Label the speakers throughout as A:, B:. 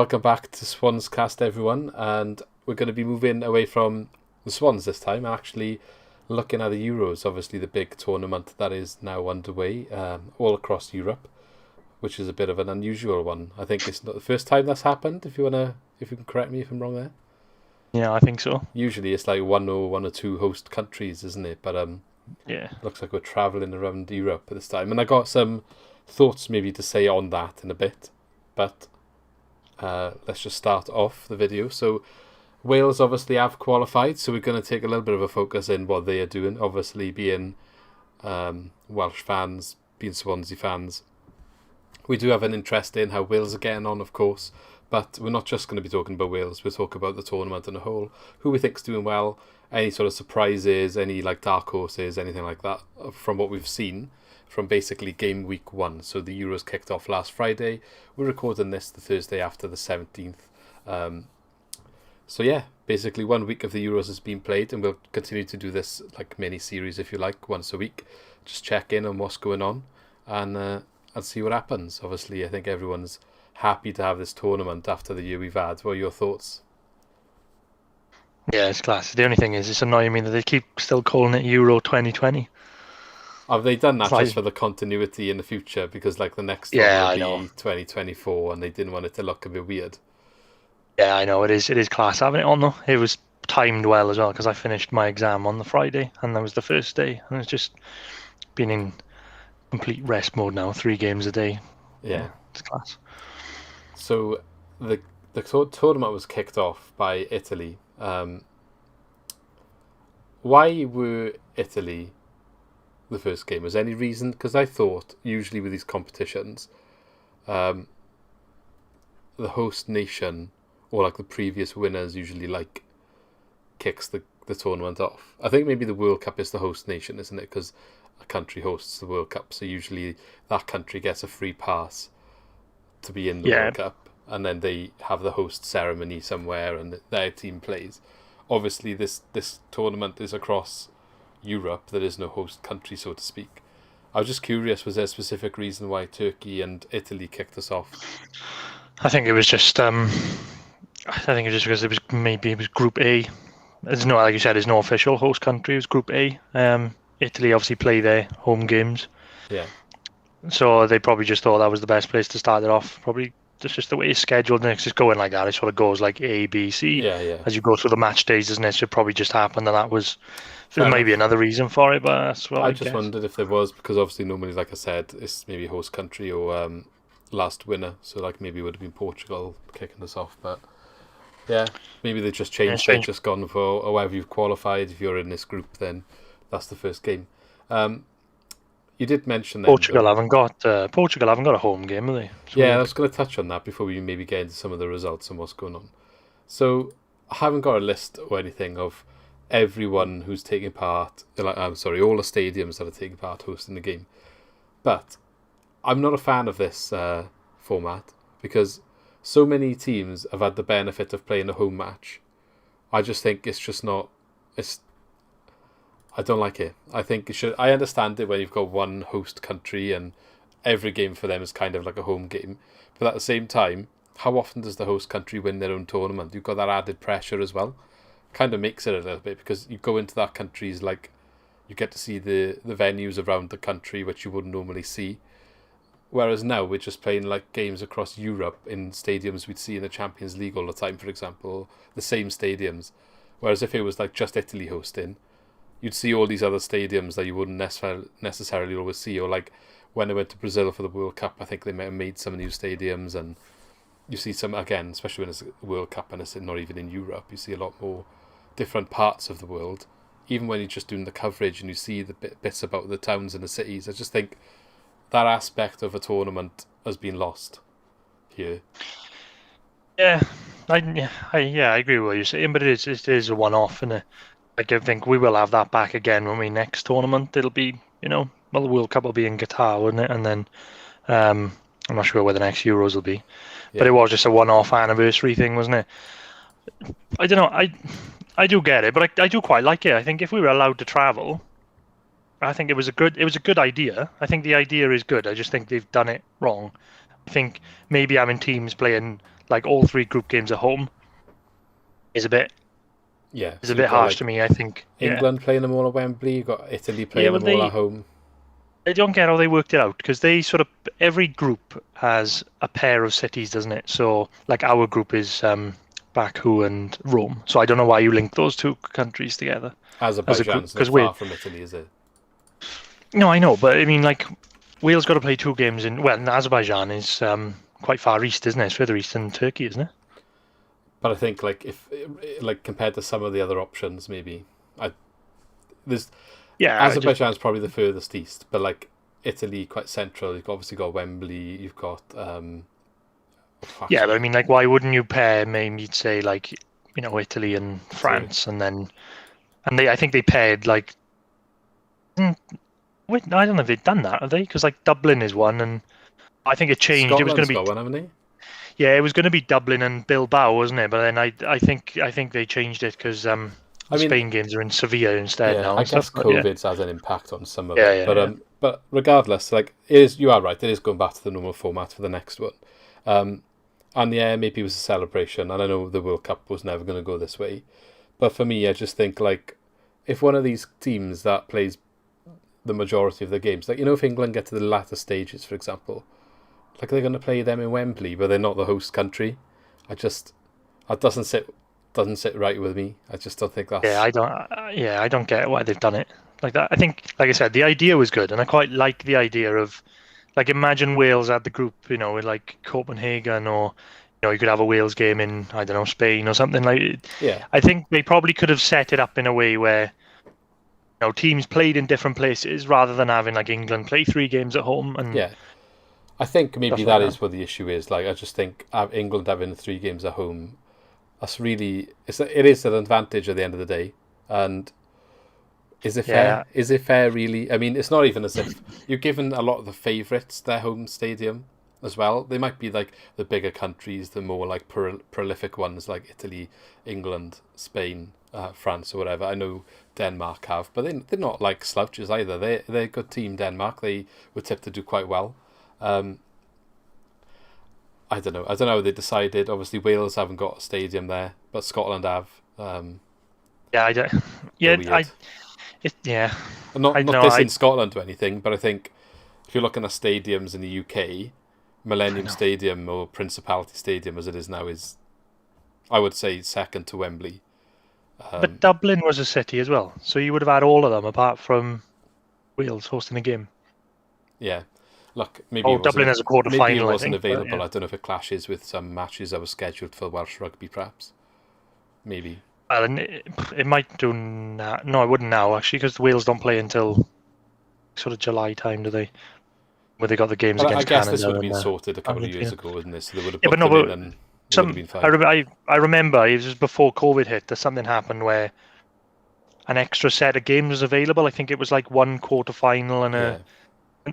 A: Welcome back to Swans Cast, everyone, and we're going to be moving away from the Swans this time, and actually looking at the Euros, obviously the big tournament that is now underway all across Europe, which is a bit of an unusual one. I think it's not the first time that's happened, if you can correct me if I'm wrong there.
B: Yeah, I think so.
A: Usually it's like one or two host countries, isn't it? But
B: Yeah.
A: looks like we're travelling around Europe at this time, and I got some thoughts maybe to say on that in a bit, but let's just start off the video. So Wales obviously have qualified, so we're going to take a little bit of a focus in what they are doing. Obviously being Welsh fans, being Swansea fans, we do have an interest in how Wales are getting on, of course, but we're not just going to be talking about Wales. We'll talk about the tournament as a whole, who we think's doing well, any sort of surprises, any like dark horses, anything like that from what we've seen from basically game week 1. So the Euros kicked off last Friday. We're recording this the Thursday after the 17th. So yeah, basically 1 week of the Euros has been played, and we'll continue to do this like mini series, if you like, once a week. Just check in on what's going on and see what happens. Obviously, I think everyone's happy to have this tournament after the year we've had. What are your thoughts?
B: Yeah, it's class. The only thing is, it's annoying me that they keep still calling it Euro 2020.
A: Have they done that
B: Like,
A: just for the continuity in the future? Because like the next
B: Yeah,
A: one
B: I
A: will
B: know.
A: be 2024, and they didn't want it to look a bit weird.
B: Yeah, I know. It is class having it on though. It was timed well as well because I finished my exam on the Friday and that was the first day, and it's just been in complete rest mode now. 3 games a day.
A: Yeah.
B: It's class.
A: So the tournament was kicked off by Italy. Why were Italy the first game? Was there any reason? Because I thought usually with these competitions, the host nation or like the previous winners usually like kicks the tournament off. I think maybe the World Cup is the host nation, isn't it? Because a country hosts the World Cup, so usually that country gets a free pass to be in the
B: Yeah.
A: World Cup, and then they have the host ceremony somewhere and their team plays. Obviously this tournament is across Europe. There is no host country, so to speak. I was just curious, was there a specific reason why Turkey and Italy kicked us off?
B: I think it was just because it was Group A. There's no, like you said, there's no official host country. It was Group A. Italy obviously play their home games,
A: Yeah,
B: so they probably just thought that was the best place to start it off. Probably that's just the way it's scheduled, and it's just going like that. It sort of goes like A, B, C
A: yeah.
B: as you go through the match days, doesn't it? So it probably just happened, and that was
A: Fair
B: there may be
A: enough.
B: another reason for it, but that's what
A: I
B: I
A: just
B: guess.
A: wondered if there was, because obviously normally, like I said, it's maybe host country or last winner. So like maybe it would have been Portugal kicking us off, but yeah, maybe they just
B: Yeah,
A: changed. They've
B: strange.
A: just gone for however you've qualified. If you're in this group, then that's the first game. You did mention then
B: Portugal
A: though.
B: haven't got a home game, have they? It's
A: Yeah, I
B: weird.
A: was going to touch on that before we maybe get into some of the results and what's going on. So I haven't got a list or anything of everyone who's taking part. Like, I'm sorry, all the stadiums that are taking part hosting the game. But I'm not a fan of this format because so many teams have had the benefit of playing a home match. I just think it's just not. It's. I don't like it. I think it should. I understand it when you've got one host country and every game for them is kind of like a home game. But at the same time, how often does the host country win their own tournament? You've got that added pressure as well. Kind of makes it a little bit because you go into that country's like you get to see the venues around the country which you wouldn't normally see. Whereas now we're just playing like games across Europe in stadiums we'd see in the Champions League all the time, for example, the same stadiums. Whereas if it was like just Italy hosting, you'd see all these other stadiums that you wouldn't necessarily always see. Or like when I went to Brazil for the World Cup, I think they might have made some new stadiums, and you see some again, especially when it's a World Cup and it's not even in Europe. You see a lot more different parts of the world. Even when you're just doing the coverage and you see the bits about the towns and the cities, I just think that aspect of a tournament has been lost here.
B: Yeah, I agree with what you're saying, but it is a one-off, and like I think we will have that back again when we next tournament. It'll be, well, the World Cup will be in Qatar, wouldn't it? And then I'm not sure where the next Euros will be, but
A: Yeah,
B: it was just a one-off anniversary thing, wasn't it? I don't know. I do get it, but I do quite like it. I think if we were allowed to travel, I think it was a good idea. I think the idea is good. I just think they've done it wrong. I think maybe having teams playing like all 3 group games at home is a bit
A: Yeah,
B: is
A: so
B: a
A: you've
B: bit
A: got
B: harsh
A: like
B: to me. I think. Yeah,
A: England playing them all at Wembley. You've got Italy
B: yeah,
A: playing
B: but
A: them all at home.
B: they don't get how they worked it out because they sort of every group has a pair of cities, doesn't it? So like our group is Baku and Rome. So I don't know why you link those 2 countries together as a group
A: Azerbaijan's not
B: because we're
A: far from Italy, is it?
B: no, I know, but I mean like Wales got to play 2 games in Azerbaijan is quite far east, isn't it? It's further east than Turkey, isn't it?
A: But I think like if like compared to some of the other options, maybe there's
B: Yeah,
A: Azerbaijan's probably the furthest east, but like Italy quite central. You've obviously got Wembley. You've got
B: yeah, but I mean like why wouldn't you pair maybe you'd say like Italy and France and I think they paired like wait, I don't know if they've done that, have they? Because like Dublin is one, and I think it changed. It was going
A: Scotland's
B: to be
A: got one, haven't they?
B: yeah, it was going to be Dublin and Bilbao, wasn't it? But then I think they changed it because
A: I
B: the
A: mean,
B: Spain games are in Sevilla instead
A: yeah,
B: now
A: I
B: and
A: guess
B: stuff. But yeah,
A: COVID's has an impact on some of
B: yeah,
A: it,
B: yeah, yeah.
A: but regardless, like it is, you are right. It is going back to the normal format for the next one, and yeah, maybe it was a celebration. And I know the World Cup was never going to go this way, but for me, I just think like if one of these teams that plays the majority of the games, like if England get to the latter stages, for example, like they're going to play them in Wembley, but they're not the host country. That doesn't sit right with me. I just don't think
B: Yeah,
A: that's
B: I don't get why they've done it like that. I think, like I said, the idea was good, and I quite like the idea of like imagine Wales had the group, with like Copenhagen, or you could have a Wales game in I don't know Spain or something like.
A: yeah.
B: I think they probably could have set it up in a way where teams played in different places rather than having like England play 3 games at home and
A: Yeah, I think maybe
B: stuff like
A: that
B: that.
A: is what the issue is. Like, I just think England having 3 games at home, it is an advantage at the end of the day. And is it
B: Yeah,
A: fair? Is it fair, really? I mean, it's not even as if you're giving a lot of the favourites their home stadium as well. They might be like the bigger countries, the more like prolific ones like Italy, England, Spain, France, or whatever. I know Denmark have, but they're not like slouches either. They're a good team, Denmark. They were tipped to do quite well. Um, I don't know. I don't know how they decided. Obviously, Wales haven't got a stadium there, but Scotland have.
B: yeah, I don't.
A: Bit
B: Yeah,
A: weird.
B: yeah,
A: And not
B: I don't
A: not
B: know.
A: this in Scotland or anything, but I think if you're looking at stadiums in the UK,
B: I
A: Millennium
B: know.
A: Stadium or Principality Stadium as it is now is, I would say, second to Wembley.
B: But Dublin was a city as well, so you would have had all of them apart from Wales hosting a game.
A: Yeah, look,
B: Oh, Dublin as a quarter
A: maybe it
B: final, I
A: wasn't
B: think. But
A: available.
B: yeah,
A: I don't know if it clashes with some matches that were scheduled for Welsh rugby, perhaps. Maybe.
B: well, and it might do now. No, it wouldn't now actually, because Wales don't play until sort of July time, do they? Where they got the games
A: But I
B: against
A: guess this
B: Canada
A: would have been
B: and
A: sorted a couple of years
B: Argentina.
A: ago, wouldn't it? So they would have
B: Yeah, but
A: booked
B: no,
A: them in
B: but
A: and it would have been fine.
B: I remember it was just before COVID hit that something happened where an extra set of games was available. I think it was like one quarter final
A: Yeah.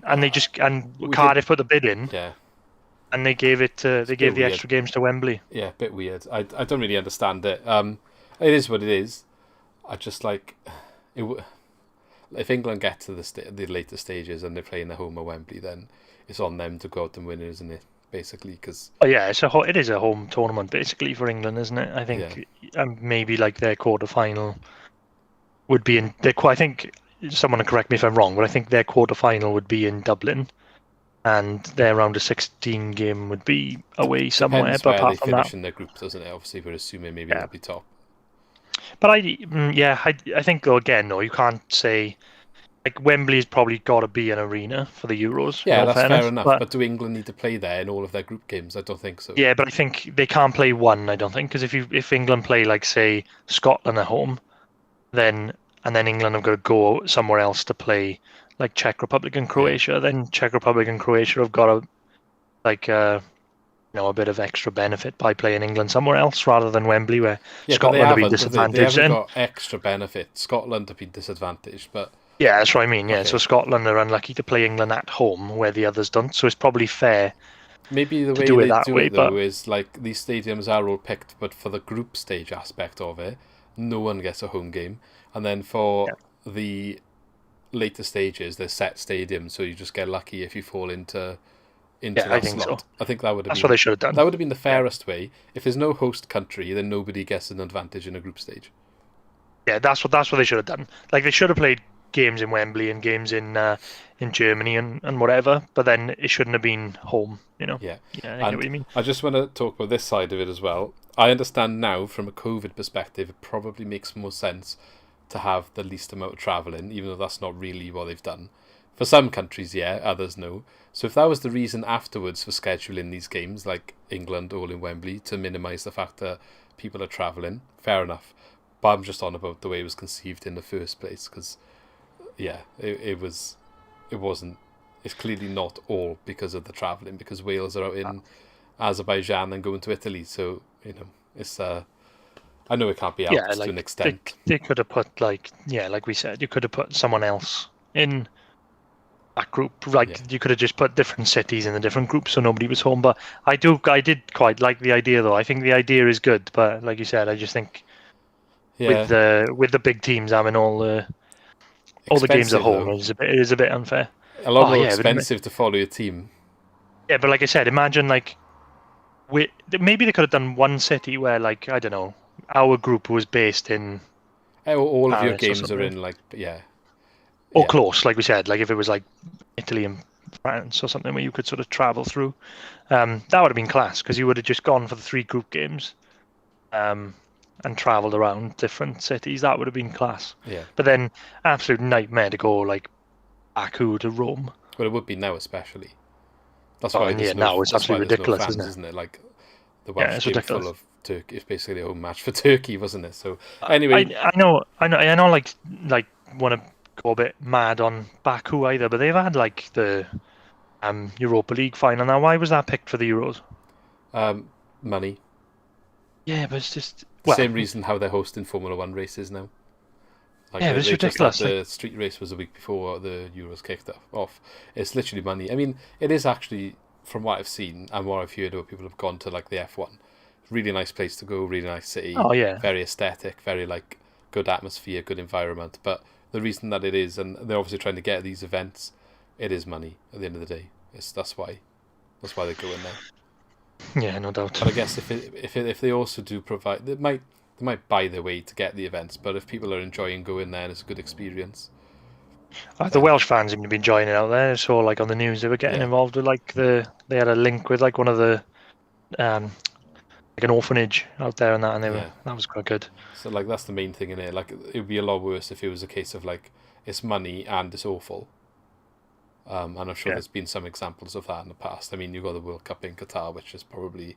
B: and they just and
A: We did.
B: Cardiff put the bid in
A: Yeah.
B: and they gave
A: It's a bit
B: the
A: weird.
B: extra games to Wembley.
A: Yeah, a bit weird. I don't really understand it. It is what it is. I just like it. If England get to the later stages and they're playing at home at Wembley, then it's on them to go out and win, isn't it? Basically, because
B: Oh yeah, it is a home tournament basically for England, isn't it? I
A: yeah,
B: think maybe like their quarter final would be in. I think someone will correct me if I'm wrong, but I think their quarter final would be in Dublin, and their round of 16 game would be away somewhere.
A: depends
B: But
A: where they
B: apart from that,
A: finish in their group, doesn't it? Obviously, we're assuming maybe
B: yeah.
A: they'll be top.
B: But I think though again, no, you can't say like Wembley's probably got to be an arena for the Euros. In
A: Yeah,
B: all
A: that's fair
B: fairness,
A: enough.
B: but
A: But do England need to play there in all of their group games? I don't think so.
B: yeah, but I think they can't play one. I don't think because if England play like say Scotland at home, then and then England have got to go somewhere else to play like Czech Republic and Croatia. Then Czech Republic and Croatia have got a like a bit of extra benefit by playing England somewhere else rather than Wembley, where
A: Yeah, but
B: Scotland have been
A: they
B: disadvantaged.
A: haven't
B: Then
A: got extra benefit. Scotland have been disadvantaged, but
B: yeah, that's what I mean. Yeah, so
A: okay.
B: Scotland are unlucky to play England at home where the others don't. So it's probably fair
A: Maybe the
B: to
A: way
B: do it
A: they
B: that
A: do
B: way.
A: it though
B: But
A: is like these stadiums are all picked, but for the group stage aspect of it, no one gets a home game, and then for
B: yeah,
A: the later stages, they're set stadiums, so you just get lucky if you fall into into
B: I
A: that
B: think
A: slot.
B: so.
A: I think that would have
B: That's
A: been
B: what they should have done.
A: that would have been the fairest way. If there's no host country, then nobody gets an advantage in a group stage.
B: Yeah, that's what they should have done. Like they should have played games in Wembley and games in Germany and whatever, but then it shouldn't have been home.
A: Yeah,
B: Yeah, I get what
A: and
B: you mean.
A: I just want to talk about this side of it as well. I understand now from a COVID perspective, it probably makes more sense to have the least amount of travelling, even though that's not really what they've done. For some countries, yeah, others no. So if that was the reason afterwards for scheduling these games, like England all in Wembley, to minimise the fact that people are travelling, fair enough. But I'm just on about the way it was conceived in the first place, because yeah, it wasn't. It's clearly not all because of the travelling, because Wales are out in Azerbaijan and going to Italy, so it's I know it can't be
B: Yeah,
A: helped to
B: like
A: an extent.
B: they could have put like we said, you could have put someone else in that group. Like
A: Yeah.
B: you could have just put different cities in the different groups so nobody was home. But I did quite like the idea though. I think the idea is good, but like you said, I just think with
A: Yeah,
B: the big teams having all the games at
A: expensive
B: home
A: though.
B: it is a bit unfair.
A: A lot
B: Oh
A: more
B: yeah, but
A: expensive to follow your team.
B: yeah, but like I said, imagine like maybe they could have done one city where like I don't know, our group was based in
A: All of your
B: Paris or
A: games are
B: something,
A: in like yeah,
B: or
A: yeah,
B: close, like we said, like if it was like Italy and France or something where you could sort of travel through. That would have been class because you would have just gone for the 3 group games, and travelled around different cities. That would have been class.
A: yeah.
B: But then, absolute nightmare to go like Baku to Rome.
A: Well, it would be now especially. That's
B: Oh,
A: why
B: and yeah,
A: there's no.
B: now it's
A: That's why
B: absolutely
A: there's no
B: ridiculous,
A: fans,
B: isn't it?
A: isn't it? Like the
B: Yeah,
A: Welsh
B: it's
A: game full
B: ridiculous.
A: of Turkey. It's basically a home match for Turkey, wasn't it? So anyway,
B: I know, like want to go a bit mad on Baku either, but they've had like the Europa League final now. Why was that picked for the Euros?
A: money.
B: Yeah, but it's just
A: The same reason how they're hosting Formula One races now. Like
B: yeah, but it's
A: they just had
B: ridiculous. Like,
A: the street race was a week before the Euros kicked off. It's literally money. I mean, it is actually, from what I've seen and what I've heard, where people have gone to like the F1. Really nice place to go, really nice city,
B: oh yeah,
A: very aesthetic, very like good atmosphere, good environment. But the reason that it is, and they're obviously trying to get these events, it is money at the end of the day. That's why they go in there.
B: yeah, no doubt.
A: But I guess if they also do provide, they might buy their way to get the events. But if people are enjoying going there and it's a good experience,
B: The Welsh fans seem to be enjoying it out there. So like on the news, they were getting
A: yeah,
B: involved with like they had a link with like one of the like an orphanage out there and that, and
A: yeah.
B: that was quite good.
A: So like that's the main thing in it. Like it would be a lot worse if it was a case of like it's money and it's awful. And I'm sure
B: Yeah.
A: there's been some examples of that in the past. I mean, you've got the World Cup in Qatar, which is probably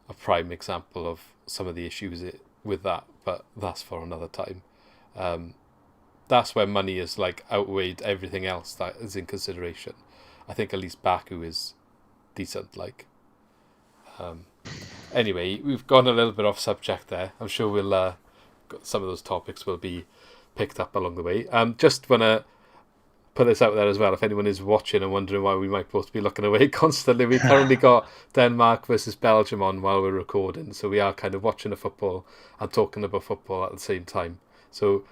A: a prime example of some of the issues with that, but that's for another time. That's where money is like outweighed everything else that is in consideration. I think at least Baku is decent. Like, anyway, we've gone a little bit off subject there. I'm sure we'll some of those topics will be picked up along the way. Just wanna put this out there as well. If anyone is watching and wondering why we might both be looking away constantly, we currently got Denmark versus Belgium on while we're recording, so we are kind of watching the football and talking about football at the same time. So,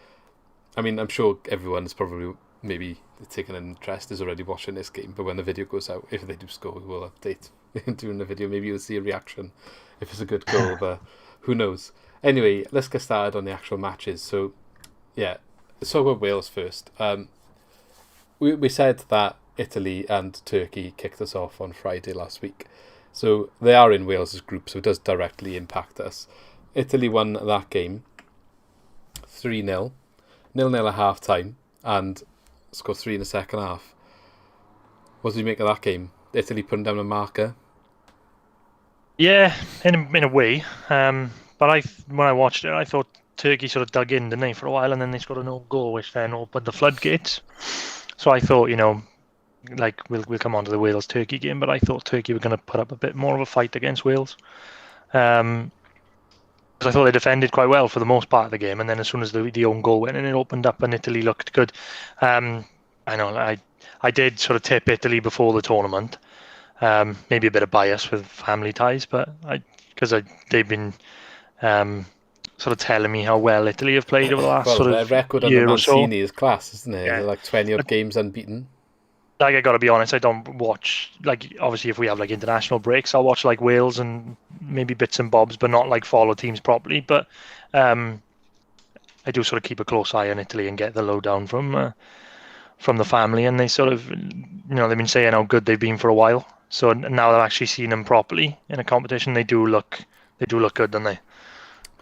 A: I mean, I'm sure everyone is probably maybe taking an interest, is already watching this game, but when the video goes out, if they do score, we'll update during the video. Maybe you'll see a reaction if it's a good goal, but who knows. Anyway, let's get started on the actual matches. So, yeah, let's talk about Wales first. We said that Italy and Turkey kicked us off on Friday last week. So they are in Wales's group, so it does directly impact us. Italy won that game 3-0, 0-0 at half time, and scored 3 in the second half. What did you make of that game? Italy putting down a marker?
B: Yeah, in a way. But when I watched it, I thought Turkey sort of dug in, didn't they, for a while, and then they scored an own goal, which then opened the floodgates. So I thought, like we'll come on to the Wales Turkey game, but I thought Turkey were going to put up a bit more of a fight against Wales. Because I thought they defended quite well for the most part of the game, and then as soon as the own goal went in, it opened up, and Italy looked good. I know I did sort of tip Italy before the tournament. Maybe a bit of bias with family ties, but they've been sort of telling me how well Italy have played over the last
A: Well,
B: sort
A: their
B: of
A: record
B: year
A: under
B: or so.
A: Mancini is class, isn't it?
B: Yeah.
A: They're like 20 odd games unbeaten.
B: Like, I gotta be honest, I don't watch, like, obviously if we have like international breaks, I'll watch like Wales and maybe bits and bobs, but not like follow teams properly. But um, I do sort of keep a close eye on Italy and get the lowdown from the family, and they sort of, they've been saying how good they've been for a while. So now I've actually seen them properly in a competition. They do look good, don't they?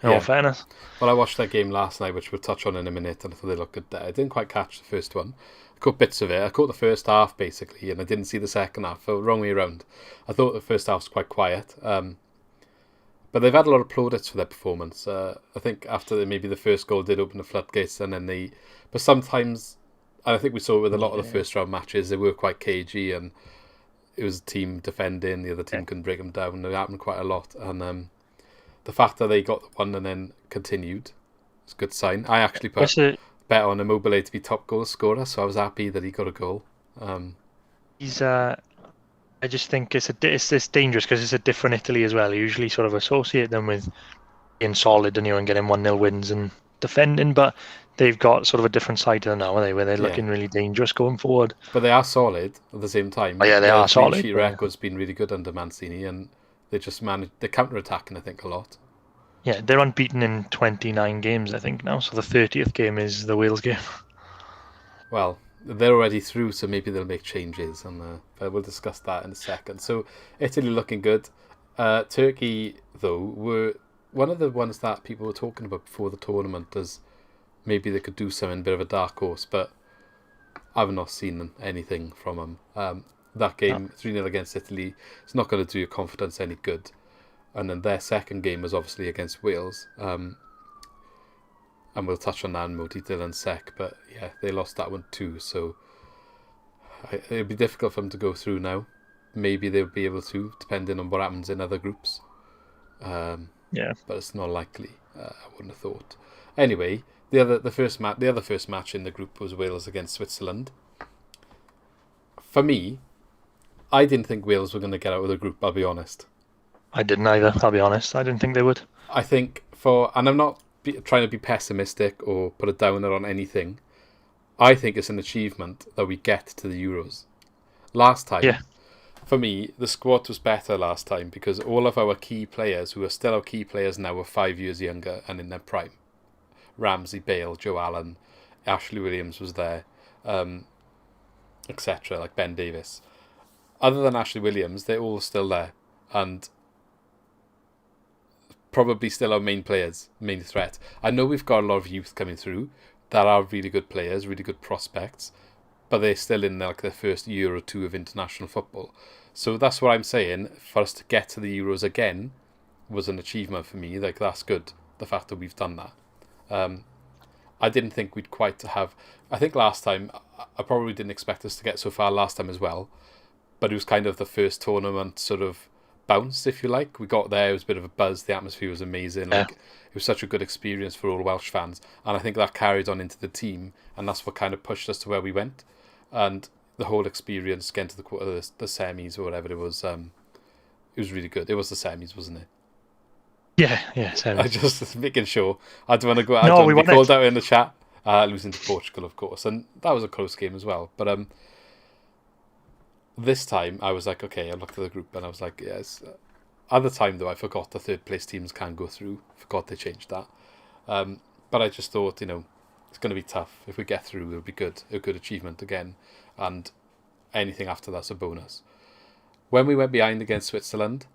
B: In all
A: Yeah.
B: fairness.
A: Well, I watched that game last night, which we'll touch on in a minute, and I thought they looked good there. I didn't quite catch the first one. I caught bits of it. I caught the first half, basically, and I didn't see the second half. So, wrong way around. I thought the first half was quite quiet. But they've had a lot of plaudits for their performance. I think after maybe the first goal did open the floodgates, and then they... But sometimes, and I think we saw it with a lot of the first round matches, they were quite cagey, and it was a team defending, the other team couldn't break them down. It happened quite a lot, and the fact that they got the one and then continued is a good sign. I actually put bet on Immobile to be top goal scorer, so I was happy that he got a goal.
B: He's I just think it's dangerous because it's a different Italy as well. You usually sort of associate them with being solid and getting 1-0 wins and defending, but they've got sort of a different side to them now, where they're looking really dangerous going forward.
A: But they are solid at the same time.
B: Oh, yeah, they are solid.
A: Their sheet record's been really good under Mancini, and they just managed. They're counter-attacking, I think, a lot.
B: Yeah, they're unbeaten in 29 games, I think, now. So the 30th game is the Wales game.
A: Well, they're already through, so maybe they'll make changes, and we'll discuss that in a second. So Italy looking good. Turkey, though, were one of the ones that people were talking about before the tournament as maybe they could do something, a bit of a dark horse, but I've not seen anything from them. That game, 3-0 against Italy, it's not going to do your confidence any good. And then their second game was obviously against Wales. And we'll touch on that in more detail in a sec. But yeah, they lost that one too. So it'll be difficult for them to go through now. Maybe they'll be able to, depending on what happens in other groups. But it's not likely. I wouldn't have thought. Anyway, the other first match in the group was Wales against Switzerland. For me, I didn't think Wales were going to get out of the group. I'll be honest.
B: I didn't either. I'll be honest. I didn't think they would.
A: I think and I'm not trying to be pessimistic or put a downer on anything. I think it's an achievement that we get to the Euros. Last time, for me, the squad was better last time because all of our key players, who are still our key players now, were 5 years younger and in their prime. Ramsey, Bale, Joe Allen, Ashley Williams was there, etc., like Ben Davies. Other than Ashley Williams, they're all still there, and probably still our main players, main threat. I know we've got a lot of youth coming through that are really good players, really good prospects, but they're still in their first year or two of international football. So that's what I'm saying. For us to get to the Euros again was an achievement for me. Like, that's good, the fact that we've done that. I didn't think we'd quite have... I think last time, I probably didn't expect us to get so far last time as well, but it was kind of the first tournament sort of bounce, if you like. We got there, it was a bit of a buzz, the atmosphere was amazing. It was such a good experience for all Welsh fans, and I think that carried on into the team, and that's what kind of pushed us to where we went. And the whole experience, getting to the semis or whatever it was really good. It was the semis, wasn't it?
B: Yeah, semis.
A: I just making sure. I don't want to go out. No, we called out in the chat, losing to Portugal, of course, and that was a close game as well. But this time I was like, okay, I looked at the group and I was like, yes. At the time, though, I forgot the third place teams can go through. Forgot they changed that. But I just thought, it's going to be tough. If we get through, it'll be good. A good achievement again. And anything after that's a bonus. When we went behind against Switzerland,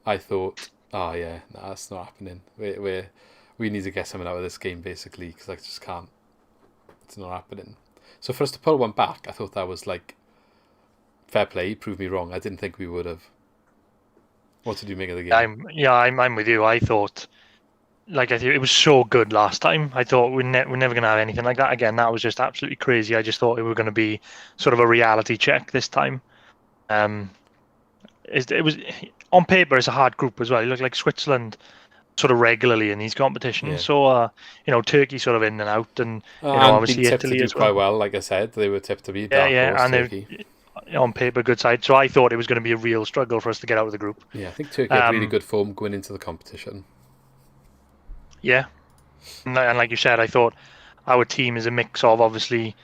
A: I thought, that's not happening. We need to get something out of this game, basically, because I just can't. It's not happening. So for us to pull one back, I thought that was like, fair play, prove me wrong. I didn't think we would have. What did you make of the game?
B: I'm with you. I thought, it was so good last time. I thought we're never going to have anything like that again. That was just absolutely crazy. I just thought it was going to be sort of a reality check this time. It was on paper, it's a hard group as well. You look like Switzerland sort of regularly in these competitions. So Turkey sort of in and out, and obviously Italy as well.
A: Quite well, like I said, they were tipped to be dark horse,
B: and Turkey. On paper, good side. So I thought it was going to be a real struggle for us to get out of the group.
A: Yeah, I think Turkey had really good form going into the competition.
B: Yeah, and like you said, I thought our team is a mix of obviously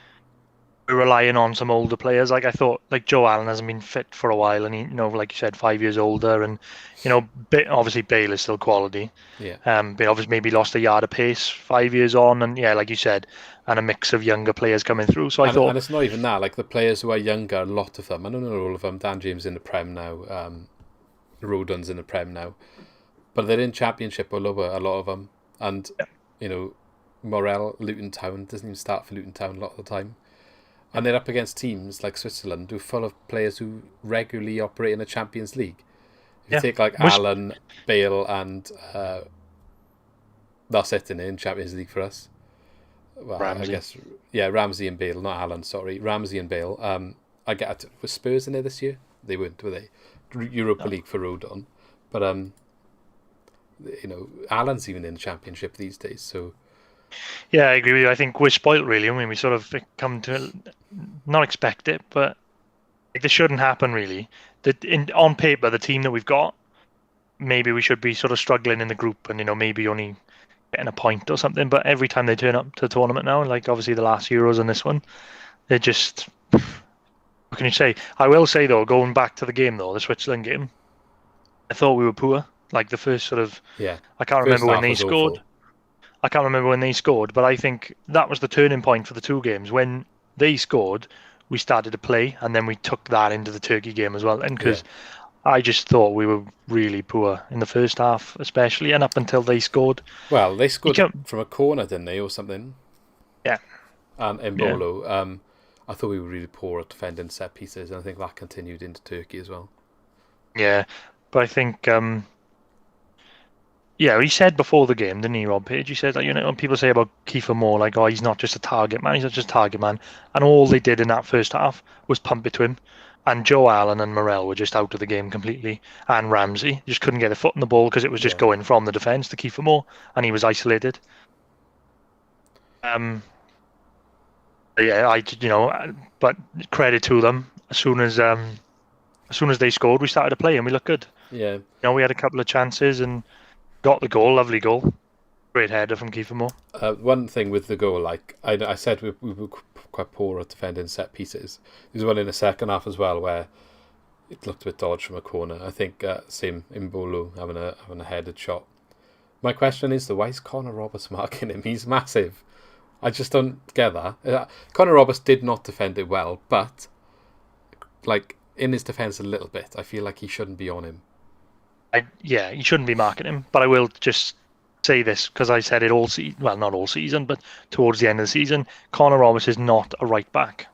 B: we're relying on some older players. Like I thought, like Joe Allen hasn't been fit for a while, and he, like you said, 5 years older, and obviously Bale is still quality.
A: Yeah.
B: But obviously maybe lost a yard of pace 5 years on, and yeah, like you said, and a mix of younger players coming through. So I
A: And
B: thought,
A: it's not even that. Like the players who are younger, a lot of them. I don't know all of them. Dan James in the Prem now. Rodon's in the Prem now. But they're in Championship or lower, a lot of them. And, you know, Morel, Luton Town, doesn't even start for Luton Town a lot of the time. And they're up against teams like Switzerland who are full of players who regularly operate in the Champions League. If you
B: yeah,
A: take like
B: was
A: Allen, Bale, and that's it in Champions League for us. Well, I
B: Ramsey.
A: guess, yeah, Ramsey and Bale, not Allen, sorry. Ramsey and Bale. I get it. Was Spurs in there this year? They weren't, were they? Europa
B: No.
A: League for Rodon. But, Allen's even in the Championship these days, so
B: Yeah, I agree with you. I think we're spoilt really. I mean, we sort of come to not expect it, but like, this shouldn't happen really. On paper, the team that we've got, maybe we should be sort of struggling in the group, and maybe only getting a point or something. But every time they turn up to the tournament now, like obviously the last Euros and this one, they're just. What can you say? I will say though, going back to the game though, the Switzerland game, I thought we were poor. Like the first sort of,
A: yeah.
B: I can't
A: First
B: remember when
A: half
B: they
A: was
B: scored.
A: awful.
B: I can't remember when they scored, but I think that was the turning point for the two games. When they scored, we started to play, and then we took that into the Turkey game as well. And
A: Yeah.
B: because I just thought we were really poor in the first half, especially, and up until they scored.
A: Well, they
B: You
A: scored
B: can't,
A: from a corner, didn't they, or something?
B: yeah,
A: And
B: yeah,
A: Embolo, I thought we were really poor at defending set pieces, and I think that continued into Turkey as well.
B: yeah. But I think, yeah, he said before the game, didn't he, Rob Page? He said, like, when people say about Kiefer Moore, like, oh, he's not just a target man, he's not just a target man. And all they did in that first half was pump it to him. And Joe Allen and Morel were just out of the game completely. And Ramsey just couldn't get a foot in the ball because it was just
A: Yeah.
B: going from the defence to Kiefer Moore, and he was isolated. Yeah, but credit to them. As soon as they scored, we started to play and we looked good.
A: Yeah.
B: We had a couple of chances and got the goal, lovely goal. Great header from Kiefer Moore.
A: One thing with the goal, like I said, we were quite poor at defending set pieces. There's one in the second half as well where it looked a bit dodgy from a corner. I think same Mbolo having a headed shot. My question is, why is Connor Roberts marking him? He's massive. I just don't get that. Connor Roberts did not defend it well, but like in his defence a little bit, I feel like he shouldn't be on him.
B: Yeah, you shouldn't be marking him, but I will just say this because I said it all season. Well, not all season, but towards the end of the season, Connor Roberts is not a right back.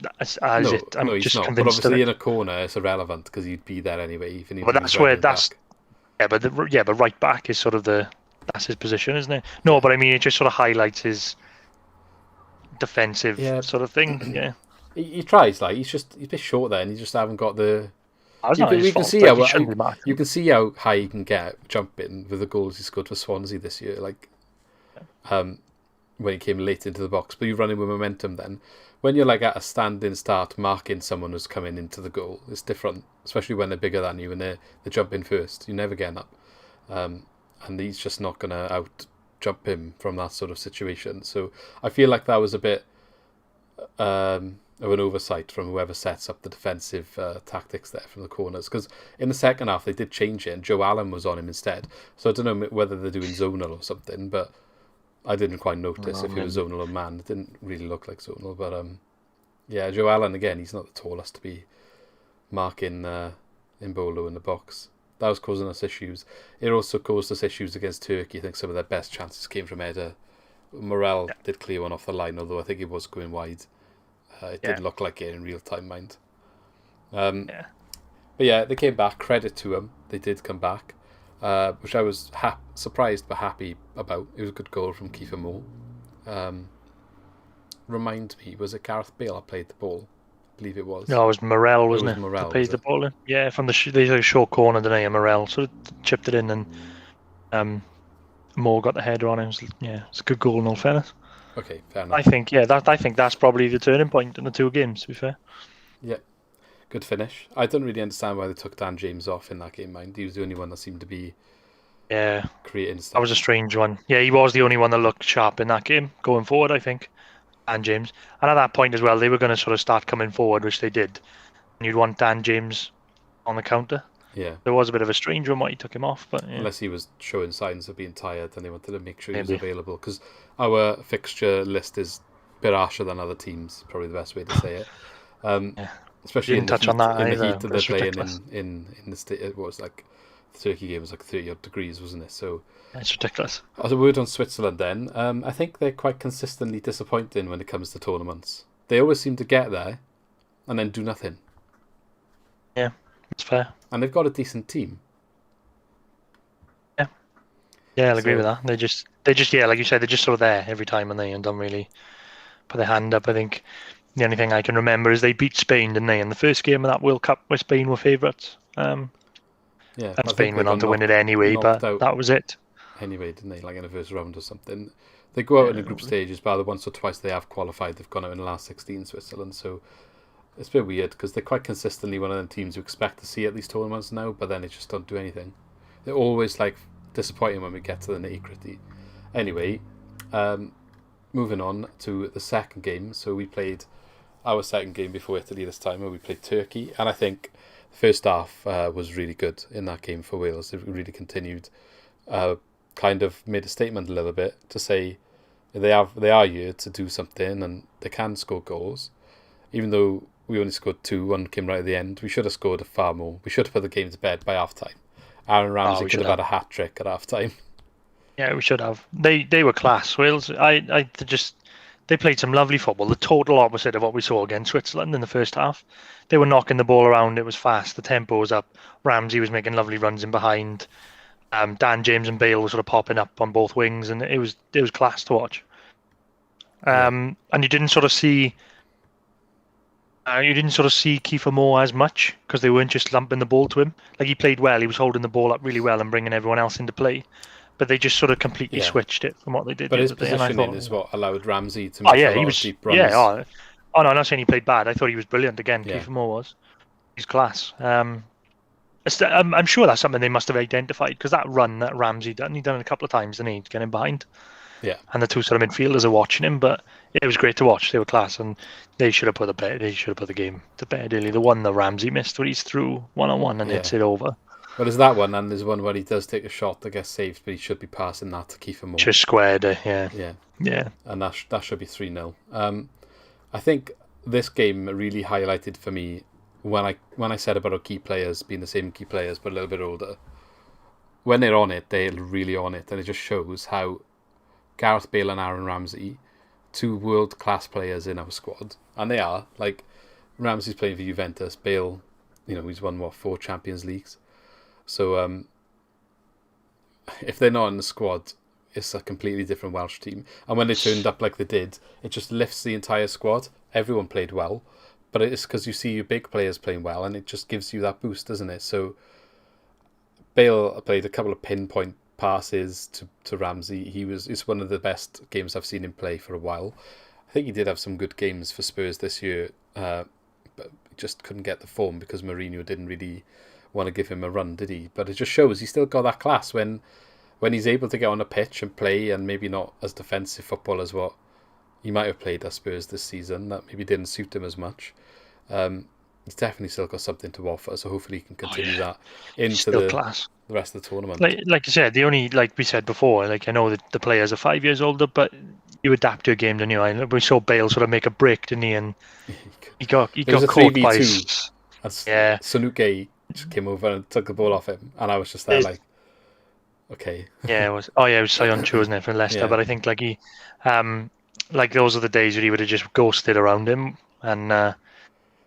A: No, he's
B: just
A: not. But
B: convinced of
A: obviously,
B: it.
A: in a corner, it's irrelevant because he'd be there anyway, even if
B: But
A: he was
B: that's
A: right
B: where
A: wing back.
B: but right back is sort of that's his position, isn't it? No,
A: Yeah.
B: but I mean it just sort of highlights his defensive
A: Yeah,
B: sort of thing. Yeah,
A: he tries. Like he's a bit short there, and he just haven't got the.
B: that's not his
A: We can
B: fault.
A: see
B: Like,
A: how
B: he shouldn't be marking
A: you
B: him.
A: can see how high he can get jumping with the goals he scored for Swansea this year. Like, when he came late into the box, but you're running with momentum. Then, when you're like at a standing start, marking someone who's coming into the goal, it's different. Especially when they're bigger than you and they're jumping first. You're never getting up, and he's just not gonna out jump him from that sort of situation. So I feel like that was a bit of an oversight from whoever sets up the defensive tactics there from the corners. Because in the second half they did change it, and Joe Allen was on him instead. So I don't know whether they're doing zonal or something, but I didn't quite notice if it was zonal or man. It didn't really look like zonal, but yeah, Joe Allen again. He's not the tallest to be marking Mbolo in the box. That was causing us issues. It also caused us issues against Turkey. I think some of their best chances came from header. Morel did clear one off the line, although I think it was going wide. It did look like it in real time, mind.
B: Yeah.
A: But yeah, they came back. Credit to them. They did come back, which I was surprised but happy about. It was a good goal from Kiefer Moore. Remind me, was it Gareth Bale that played the ball? I believe it was.
B: No, it was Morel, wasn't it?
A: Morel,
B: That paid
A: was
B: the
A: it?
B: ball in. Yeah, from they had a short corner, didn't they? And Morel sort of chipped it in, and Moore got the header on it. It's a good goal in all fairness.
A: Okay, fair enough.
B: I think that's probably the turning point in the two games. To be fair.
A: Yeah, good finish. I don't really understand why they took Dan James off in that game, mind. He was the only one that seemed to be
B: Yeah,
A: creating stuff.
B: that was a strange one. Yeah, he was the only one that looked sharp in that game going forward. I think Dan James. And at that point as well, they were going to sort of start coming forward, which they did. And you'd want Dan James on the counter.
A: Yeah.
B: There was a bit of a strange one why he took him off, but yeah,
A: Unless he was showing signs of being tired and they wanted to make sure he was
B: maybe.
A: available. Because our fixture list is a bit harsher than other teams, probably the best way to say it.
B: Yeah.
A: Especially
B: Didn't touch on that
A: in the
B: either,
A: heat that
B: but
A: they're
B: it's
A: playing
B: ridiculous.
A: in the state. What was like the Turkey game was like 30 odd degrees, wasn't it? So
B: It's ridiculous.
A: as a word on Switzerland, then I think they're quite consistently disappointing when it comes to tournaments. They always seem to get there and then do nothing.
B: Yeah, it's fair.
A: And they've got a decent team.
B: Yeah, yeah, I'll agree with
A: So
B: that. They just, yeah, like you said, they're just sort of there every time, and don't really put their hand up. I think the only thing I can remember is they beat Spain, didn't they, in the first game of that World Cup where Spain were favourites.
A: yeah,
B: And
A: I think
B: Spain
A: they
B: went
A: got
B: on to win it anyway,
A: knocked
B: but
A: out
B: that was it.
A: anyway, didn't they? Like in the first round or something. They go out in the
B: Yeah,
A: group stages, but the once or twice they have qualified, they've gone out in the last 16, Switzerland. So it's a bit weird because they're quite consistently one of the teams you expect to see at these tournaments now, but then they just don't do anything. They're always like disappointing when we get to the nitty gritty. Anyway, moving on to the second game. So we played our second game before Italy this time, where we played Turkey, and I think the first half was really good in that game for Wales. It really continued, kind of made a statement a little bit to say they are here to do something and they can score goals. Even though we only scored two, one came right at the end. We should have scored far more. We should have put the game to bed by half time. Aaron Ramsey
B: we
A: could
B: should
A: have had
B: have.
A: a hat trick at half time.
B: Yeah, we should have. They were class. Wales. They played some lovely football. The total opposite of what we saw against Switzerland in the first half. They were knocking the ball around. It was fast. The tempo was up. Ramsey was making lovely runs in behind. Dan James and Bale were sort of popping up on both wings, and it was class to watch.
A: Yeah,
B: And you didn't sort of see Kiefer Moore as much because they weren't just lumping the ball to him. Like he played well. He was holding the ball up really well and bringing everyone else into play. But they just sort of completely
A: yeah.
B: switched it from what they did
A: But
B: the
A: his
B: other day. And I
A: positioning
B: thought,
A: is what allowed Ramsey to
B: oh
A: make a
B: yeah, he
A: lot of
B: was.
A: deep
B: Yeah.
A: runs.
B: Oh no, I'm not saying he played bad. I thought he was brilliant again.
A: Yeah,
B: Kiefer Moore was. He's class. I'm sure that's something they must have identified because that run that Ramsey done, he done it a couple of times, didn't he, getting behind.
A: yeah,
B: And the two sort of midfielders are watching him, but it was great to watch. They were class, and they should have put the game to bed early. The one that Ramsey missed, where he's through 1-on-1 and
A: yeah.
B: hits it over,
A: Well, there's that one, and there's one where he does take a shot that gets saved, but he should be passing that to Kiefer Moore.
B: just squared it. Yeah,
A: Yeah,
B: yeah,
A: and that should be 3-0. I think this game really highlighted for me when I said about our key players being the same key players but a little bit older. When they're on it, they're really on it, and it just shows how Gareth Bale and Aaron Ramsey, two world-class players in our squad, and they are. Like, Ramsey's playing for Juventus, Bale, he's won, 4 Champions Leagues. So if they're not in the squad, it's a completely different Welsh team. And when they turned up like they did, it just lifts the entire squad. Everyone played well, but it's because you see your big players playing well, and it just gives you that boost, doesn't it? So Bale played a couple of pinpoint passes to Ramsey. It's one of the best games I've seen him play for a while. I think he did have some good games for Spurs this year, but just couldn't get the form because Mourinho didn't really want to give him a run, did he? But it just shows he's still got that class when he's able to get on a pitch and play, and maybe not as defensive football as what he might have played at Spurs this season. That maybe didn't suit him as much. He's definitely still got something to offer, so hopefully he can continue that into
B: still class.
A: the rest of the tournament.
B: Like you said, like we said before, like I know that the players are 5 years older, but you adapt your game, don't you? We saw Bale sort of make a break, didn't he? And he got
A: was a
B: caught by
A: 3v2.
B: yeah.
A: Sanuke just came over and took the ball off him, and I was just there like, okay.
B: Yeah, it was. Oh yeah, it was Sion, wasn't it, from Leicester?
A: Yeah.
B: But I think like those are the days where he would have just ghosted around him and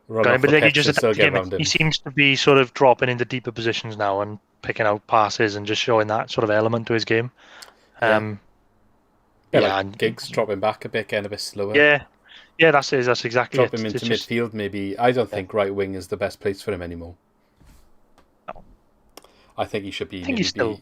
A: Run
B: got
A: off
B: him. But
A: the
B: then he
A: pitch
B: just
A: and still
B: adapted
A: get
B: him.
A: around him.
B: He seems to be sort of dropping into deeper positions now and picking out passes and just showing that sort of element to his game.
A: Yeah,
B: Yeah,
A: like Giggs dropping back a bit, getting a bit slower.
B: yeah, that's it. That's exactly
A: Drop
B: it.
A: him into
B: It's just,
A: midfield, maybe. I don't think right wing is the best place for him anymore.
B: No.
A: I think he should be.
B: I think he's still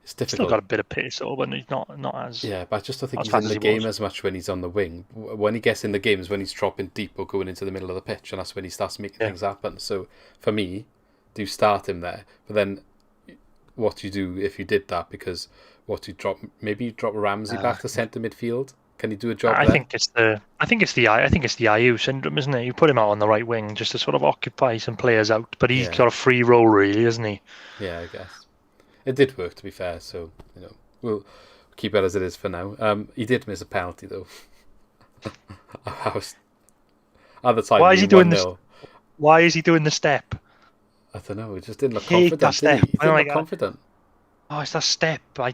A: It's difficult.
B: got a bit of pace, though, but he's not as.
A: Yeah, but I just don't think
B: as
A: he's
B: fast
A: in
B: as
A: the
B: he
A: game
B: was.
A: as much when he's on the wing. When he gets in the game is when he's dropping deep or going into the middle of the pitch, and that's when he starts making things happen. So for me, do start him there. But then what do you do if you did that? Because maybe you drop Ramsey back to centre midfield Can he do a job
B: I
A: there?
B: think it's the IU syndrome, isn't it? You put him out on the right wing just to sort of occupy some players out, but he's
A: Yeah,
B: got a free role, really, isn't he?
A: yeah, I guess it did work, to be fair. So we'll keep it as it is for now. He did miss a penalty though. I was at the time
B: Why is he
A: being
B: doing
A: one
B: this?
A: 0
B: Why is he doing the step?
A: I don't know. He just didn't
B: I
A: look
B: hate that
A: confident, did he?
B: step.
A: He
B: I'm
A: didn't look
B: like,
A: confident.
B: oh, it's that step. I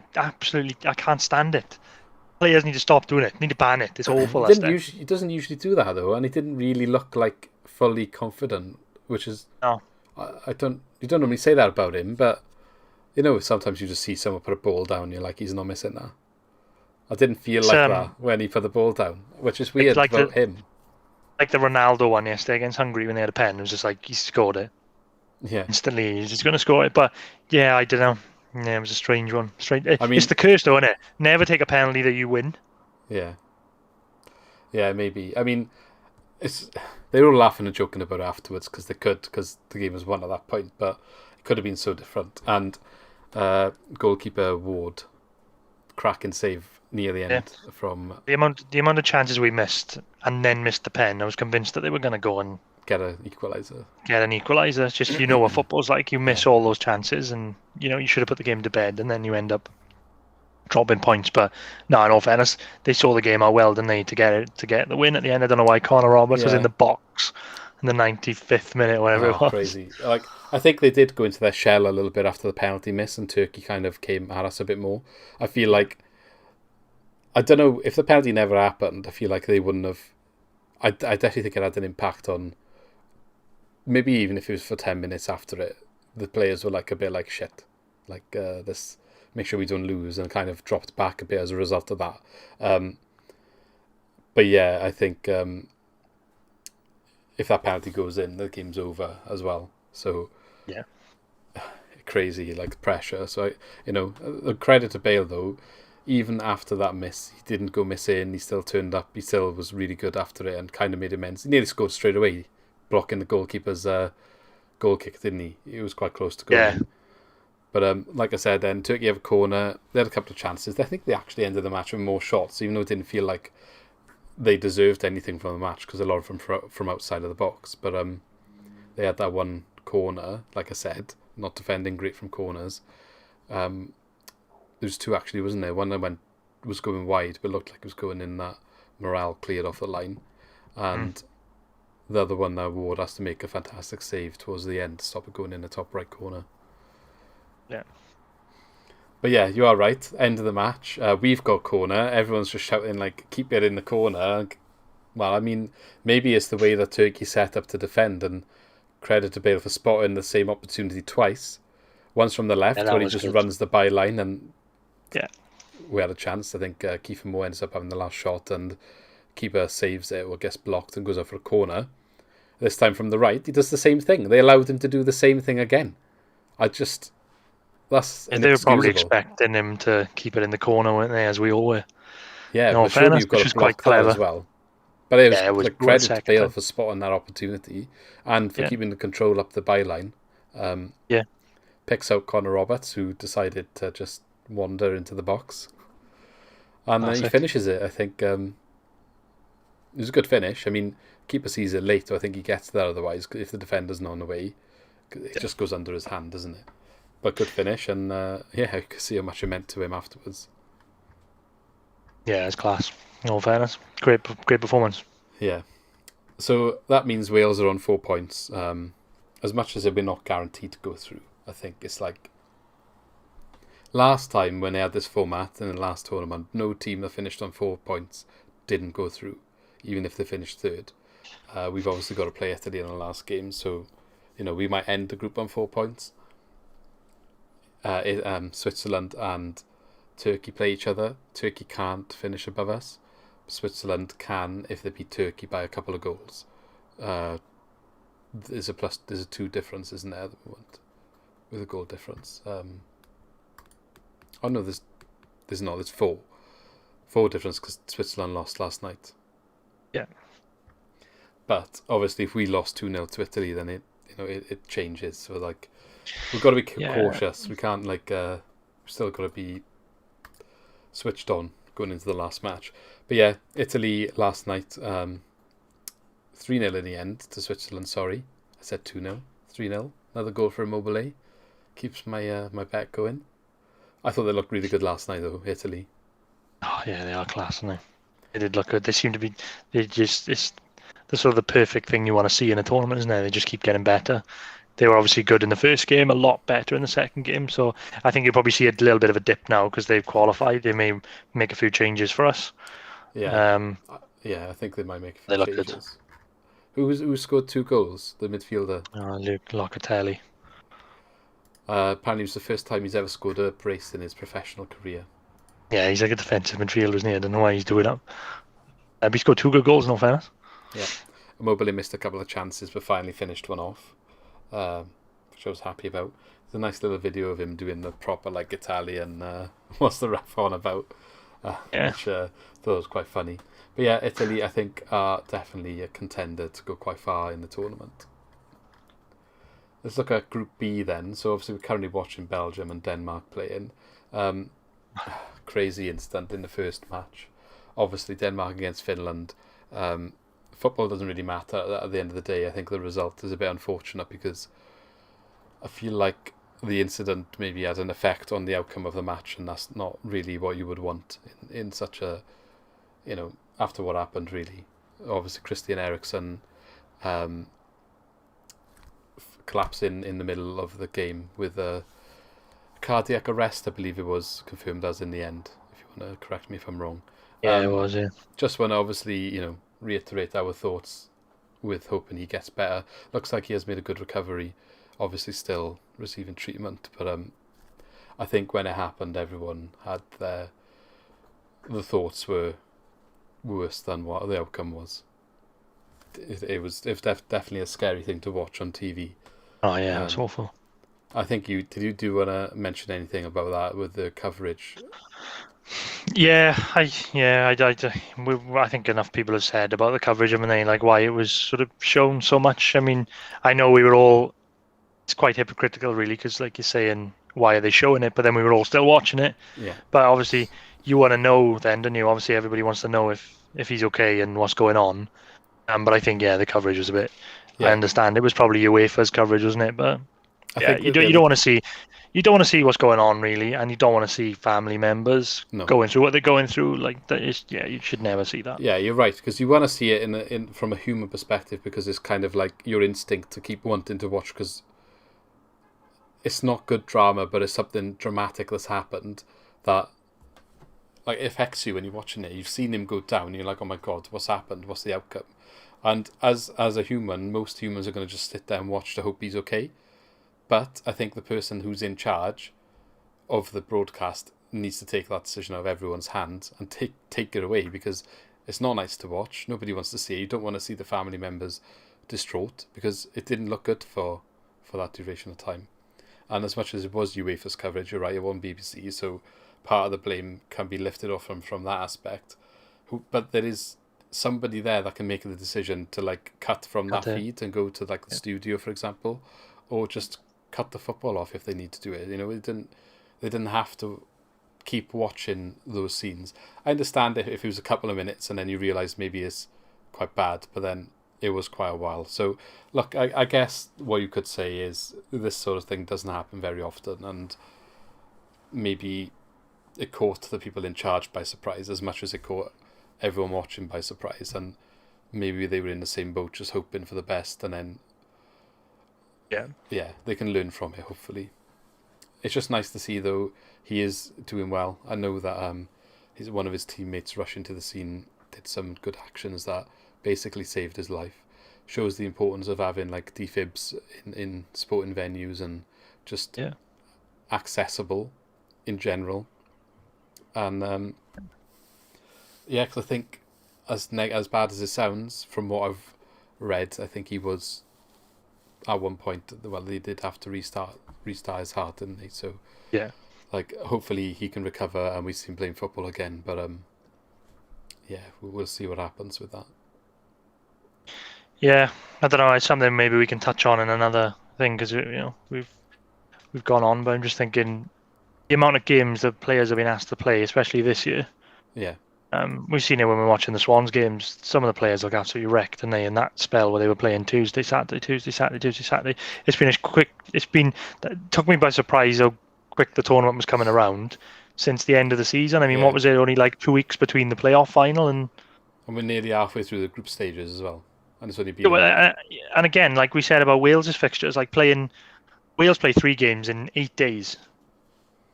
B: can't stand it. Players need to stop doing it. Need to ban it. It's awful,
A: He
B: that
A: didn't
B: step.
A: usually. He doesn't usually do that though, and he didn't really look like fully confident, which is
B: No.
A: I don't. You don't normally say that about him, but sometimes you just see someone put a ball down, and you're like, he's not missing that. I didn't feel
B: It's
A: like that when he put the ball down, which is weird
B: like
A: about him.
B: the Ronaldo one yesterday against Hungary when they had a pen. It was just like he scored it
A: Yeah,
B: instantly. He's just going to score it. But yeah, I don't know. Yeah, it was a strange one. Strange.
A: I
B: It's
A: mean,
B: the curse, though, isn't it? Never take a penalty that you win.
A: yeah, yeah, maybe. I mean, it's they were all laughing and joking about it afterwards because the game was won at that point, but it could have been so different. And goalkeeper Ward, cracking save near the end from
B: The amount of chances we missed and then missed the pen, I was convinced that they were going to go and
A: get an equaliser.
B: get an equaliser. It's just what football's like. You miss all those chances, and you should have put the game to bed, and then you end up dropping points. But no, in all fairness, they saw the game out well, didn't they, to get the win at the end. I don't know why Connor Roberts was in the box in the 95th minute, or whatever it was.
A: Crazy. Like, I think they did go into their shell a little bit after the penalty miss, and Turkey kind of came at us a bit more. I feel like, I don't know, if the penalty never happened, I feel like they wouldn't have. I definitely think it had an impact on. Maybe even if it was for 10 minutes after it, the players were like a bit like shit. Like, this, make sure we don't lose, and kind of dropped back a bit as a result of that. But yeah, I think if that penalty goes in, the game's over as well. So
B: yeah,
A: crazy, like, pressure. So the credit to Bale though, even after that miss, he didn't go missing. He still turned up. He still was really good after it and kind of made amends. He nearly scored straight away, blocking the goalkeeper's goal kick, didn't he? He was quite close to going in. But like I said, then Turkey have a corner. They had a couple of chances. I think they actually ended the match with more shots, even though it didn't feel like they deserved anything from the match because a lot of them from outside of the box. But they had that one corner, like I said, not defending great from corners. There was two actually, wasn't there? One that was going wide, but looked like it was going in that Morale cleared off the line, and the other one that Ward has to make a fantastic save towards the end to stop it going in the top right corner.
B: Yeah.
A: But yeah, you are right. End of the match. We've got corner. Everyone's just shouting, like, keep it in the corner. Well, I mean, maybe it's the way that Turkey set up to defend, and credit to Bale for spotting the same opportunity twice. Once from the left, where he just runs the byline, and we had a chance. I think Kiefer Moore ends up having the last shot, and keeper saves it or gets blocked and goes out for a corner. This time from the right, he does the same thing. They allowed him to do the same thing again. That's
B: they were probably expecting him to keep it in the corner, weren't they? As we all were.
A: Yeah, but surely you've got to block that as well. But it was like, credit to Bale for spotting that opportunity and for keeping the control up the byline. Picks out Connor Roberts, who decided to just wander into the box, and then he finishes it. I think it was a good finish. I mean, keeper sees it late, so I think he gets there otherwise. If the defender's not on the way, it just goes under his hand, doesn't it? But good finish, and you can see how much it meant to him afterwards.
B: Yeah, it's class. In all fairness, great performance.
A: Yeah. So that means Wales are on 4 points. As much as we're not guaranteed to go through, I think it's like last time when they had this format in the last tournament, no team that finished on 4 points didn't go through, even if they finished third. We've obviously got to play Italy in the last game, so we might end the group on 4 points. Switzerland and Turkey play each other. Turkey can't finish above us. Switzerland can if they beat Turkey by a couple of goals. There's a 2 difference, isn't there, at the moment, with a goal difference. Oh no, there's 4. 4 difference because Switzerland lost last night.
B: Yeah.
A: But obviously, if we lost 2-0 to Italy, then it changes. So like, we've got to be cautious. We can't we've still got to be switched on going into the last match. But yeah, Italy last night, 3-0 in the end to Switzerland. Sorry, I said 2-0, 3-0. Another goal for Immobile. Keeps my bet going. I thought they looked really good last night though, Italy.
B: Oh yeah, they are class, aren't they? They did look good. They seem to be. It's the sort of the perfect thing you want to see in a tournament, isn't it? They just keep getting better. They were obviously good in the first game, a lot better in the second game. So I think you'll probably see a little bit of a dip now because they've qualified. They may make a few changes for us.
A: Yeah, yeah. I think they might make a few
B: They look good.
A: changes. Who scored 2 goals? The midfielder.
B: Luke Locatelli.
A: Apparently, it was the first time he's ever scored a brace in his professional career.
B: Yeah, he's like a defensive midfielder, isn't he? I don't know why he's doing that. He scored 2 good goals, no fairness.
A: Yeah, Immobile missed a couple of chances, but finally finished one off, which I was happy about. There's a nice little video of him doing the proper like Italian. What's the ref on about?
B: Yeah.
A: Which thought was quite funny. But yeah, Italy I think are definitely a contender to go quite far in the tournament. Let's look at Group B then. So obviously we're currently watching Belgium and Denmark playing. Crazy instant in the first match. Obviously Denmark against Finland. Football doesn't really matter at the end of the day. I think the result is a bit unfortunate because I feel like the incident maybe had an effect on the outcome of the match, and that's not really what you would want in such a, after what happened really. Obviously Christian Eriksen collapsing in the middle of the game with a cardiac arrest, I believe it was confirmed as in the end, if you want to correct me if I'm wrong.
B: Yeah, it was, yeah.
A: Just want to obviously, reiterate our thoughts with hoping he gets better. Looks like he has made a good recovery, obviously still receiving treatment, but I think when it happened everyone had the thoughts were worse than what the outcome was. It was definitely a scary thing to watch on TV.
B: Oh yeah, it's awful.
A: I think you want to mention anything about that with the coverage?
B: I think enough people have said about the coverage. I mean, like why it was sort of shown so much. I mean, I know we were all. It's quite hypocritical, really, because like you're saying, why are they showing it? But then we were all still watching it.
A: Yeah.
B: But obviously, you want to know then, don't you? Obviously, everybody wants to know if he's okay and what's going on. But I think the coverage was a bit. Yeah. I understand it was probably UEFA's coverage, wasn't it? But you don't want to see. You don't want to see what's going on, really, and you don't want to see family members going through what they're going through. Like that is, you should never see that.
A: Yeah, you're right, because you want to see it in from a human perspective, because it's kind of like your instinct to keep wanting to watch, because it's not good drama, but it's something dramatic that's happened that like affects you when you're watching it. You've seen him go down, and you're like, oh my god, what's happened? What's the outcome? And as a human, most humans are going to just sit there and watch to hope he's okay. But I think the person who's in charge of the broadcast needs to take that decision out of everyone's hands and take it away, because it's not nice to watch. Nobody wants to see it. You don't want to see the family members distraught, because it didn't look good for that duration of time. And as much as it was UEFA's coverage, you're right, it wasn't BBC, so part of the blame can be lifted off from that aspect. But there is somebody there that can make the decision to like cut from that feed and go to like the studio, for example, or just cut the football off if they need to do it. They didn't have to keep watching those scenes. I understand if it was a couple of minutes and then you realise maybe it's quite bad, but then it was quite a while. So look, I guess what you could say is this sort of thing doesn't happen very often, and maybe it caught the people in charge by surprise as much as it caught everyone watching by surprise, and maybe they were in the same boat just hoping for the best, and then they can learn from it, hopefully. It's just nice to see, though, he is doing well. I know that one of his teammates rushing to the scene did some good actions that basically saved his life. Shows the importance of having like defibs in sporting venues and just accessible in general. And because I think as bad as it sounds, from what I've read, I think he was at one point, well, they did have to restart his heart, didn't they? So hopefully he can recover and we see him playing football again. But we'll see what happens with that.
B: Yeah, I don't know. It's something maybe we can touch on in another thing, because we've gone on, but I'm just thinking the amount of games that players have been asked to play, especially this year.
A: Yeah.
B: We've seen it when we're watching the Swans games. Some of the players look absolutely wrecked, and they in that spell where they were playing Tuesday, Saturday, Tuesday, Saturday, Tuesday, Saturday. It's been a quick. It took me by surprise how quick the tournament was coming around since the end of the season. I mean,
A: Yeah.
B: what was it? Only like 2 weeks between the playoff final and.
A: And we're nearly halfway through the group stages as well. And it's only been a week.
B: And again, like we said about Wales's fixtures, like Wales play 3 games in 8 days.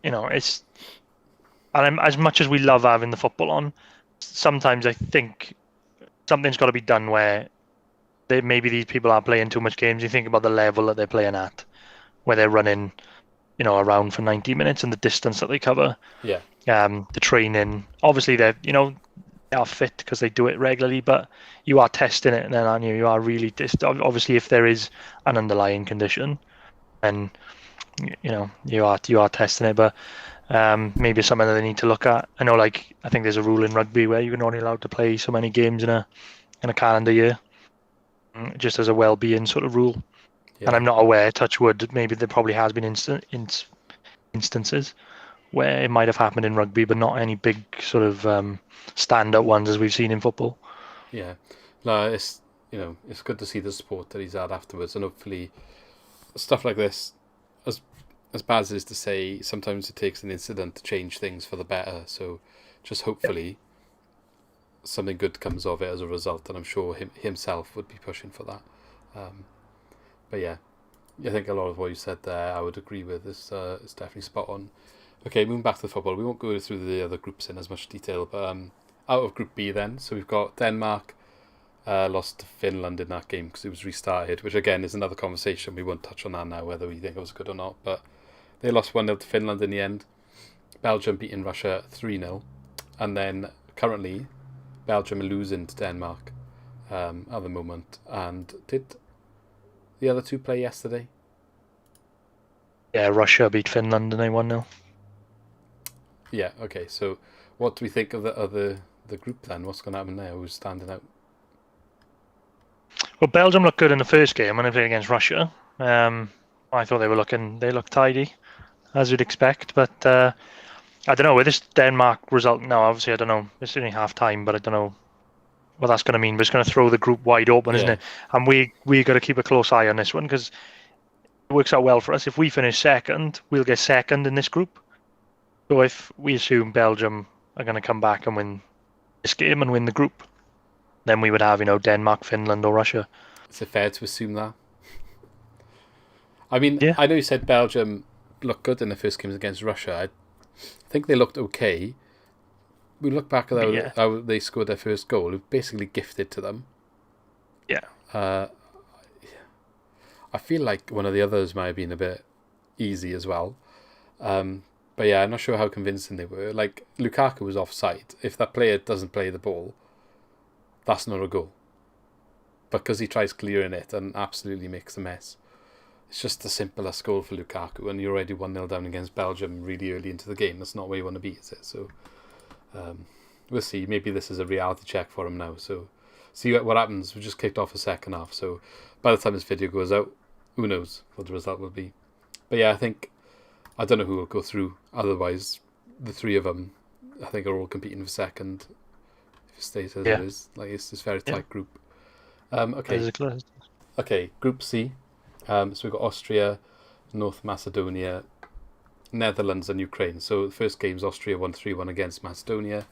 B: It's. And as much as we love having the football on, sometimes I think something's got to be done where maybe these people are playing too much games. You think about the level that they're playing at, where they're running, around for 90 minutes and the distance that they cover.
A: Yeah.
B: The training. Obviously, they are fit because they do it regularly, but you are testing it, and then aren't you? You are really obviously if there is an underlying condition, and you are testing it, but. Maybe something that they need to look at. I know, I think there's a rule in rugby where you're only allowed to play so many games in a calendar year, just as a well-being sort of rule. Yeah. And I'm not aware, touch wood, maybe there probably has been instances where it might have happened in rugby, but not any big sort of stand-up ones as we've seen in football.
A: Yeah, no, it's good to see the support that he's had afterwards, and hopefully stuff like this, as bad as it is to say, sometimes it takes an incident to change things for the better. So just hopefully something good comes of it as a result, and I'm sure himself would be pushing for that. But yeah, I think a lot of what you said there I would agree with. Is definitely spot on. Okay, moving back to the football, we won't go through the other groups in as much detail, but out of Group B then, so we've got Denmark lost to Finland in that game because it was restarted, which again is another conversation. We won't touch on that now, whether we think it was good or not, but they lost 1-0 to Finland in the end. Belgium beating Russia 3-0. And then currently, Belgium are losing to Denmark at the moment. And did the other two play yesterday?
B: Yeah, Russia beat Finland and they 1-0.
A: Yeah, okay. So what do we think of the group then? What's going to happen there? Who's standing out?
B: Well, Belgium looked good in the first game when they played against Russia. I thought they looked tidy, as you'd expect, but I don't know with this Denmark result now. Obviously, I don't know. It's only half time, but I don't know what that's going to mean. But it's going to throw the group wide open, isn't it? And we got to keep a close eye on this one because it works out well for us. If we finish second, we'll get second in this group. So if we assume Belgium are going to come back and win this game and win the group, then we would have Denmark, Finland, or Russia.
A: Is it fair to assume that? I mean, yeah. I know you said Belgium looked good in the first games against Russia. I think they looked okay. We look back at how they scored their first goal. It was basically gifted to them.
B: Yeah.
A: I feel like one of the others might have been a bit easy as well. But yeah, I'm not sure how convincing they were. Like, Lukaku was offside. If that player doesn't play the ball, that's not a goal. Because he tries clearing it and absolutely makes a mess. It's just a simplest goal for Lukaku, and you're already 1-0 down against Belgium really early into the game. That's not where you want to be, is it? So we'll see. Maybe this is a reality check for him now. So see what happens. We just kicked off the second half. So by the time this video goes out, who knows what the result will be. But yeah, I don't know who will go through. Otherwise, the three of them, I think, are all competing for second. If it stays as it is. Like, it's this very tight group. Okay, Group C. So we've got Austria, North Macedonia, Netherlands and Ukraine. So the first game's Austria won 3-1 against Macedonia.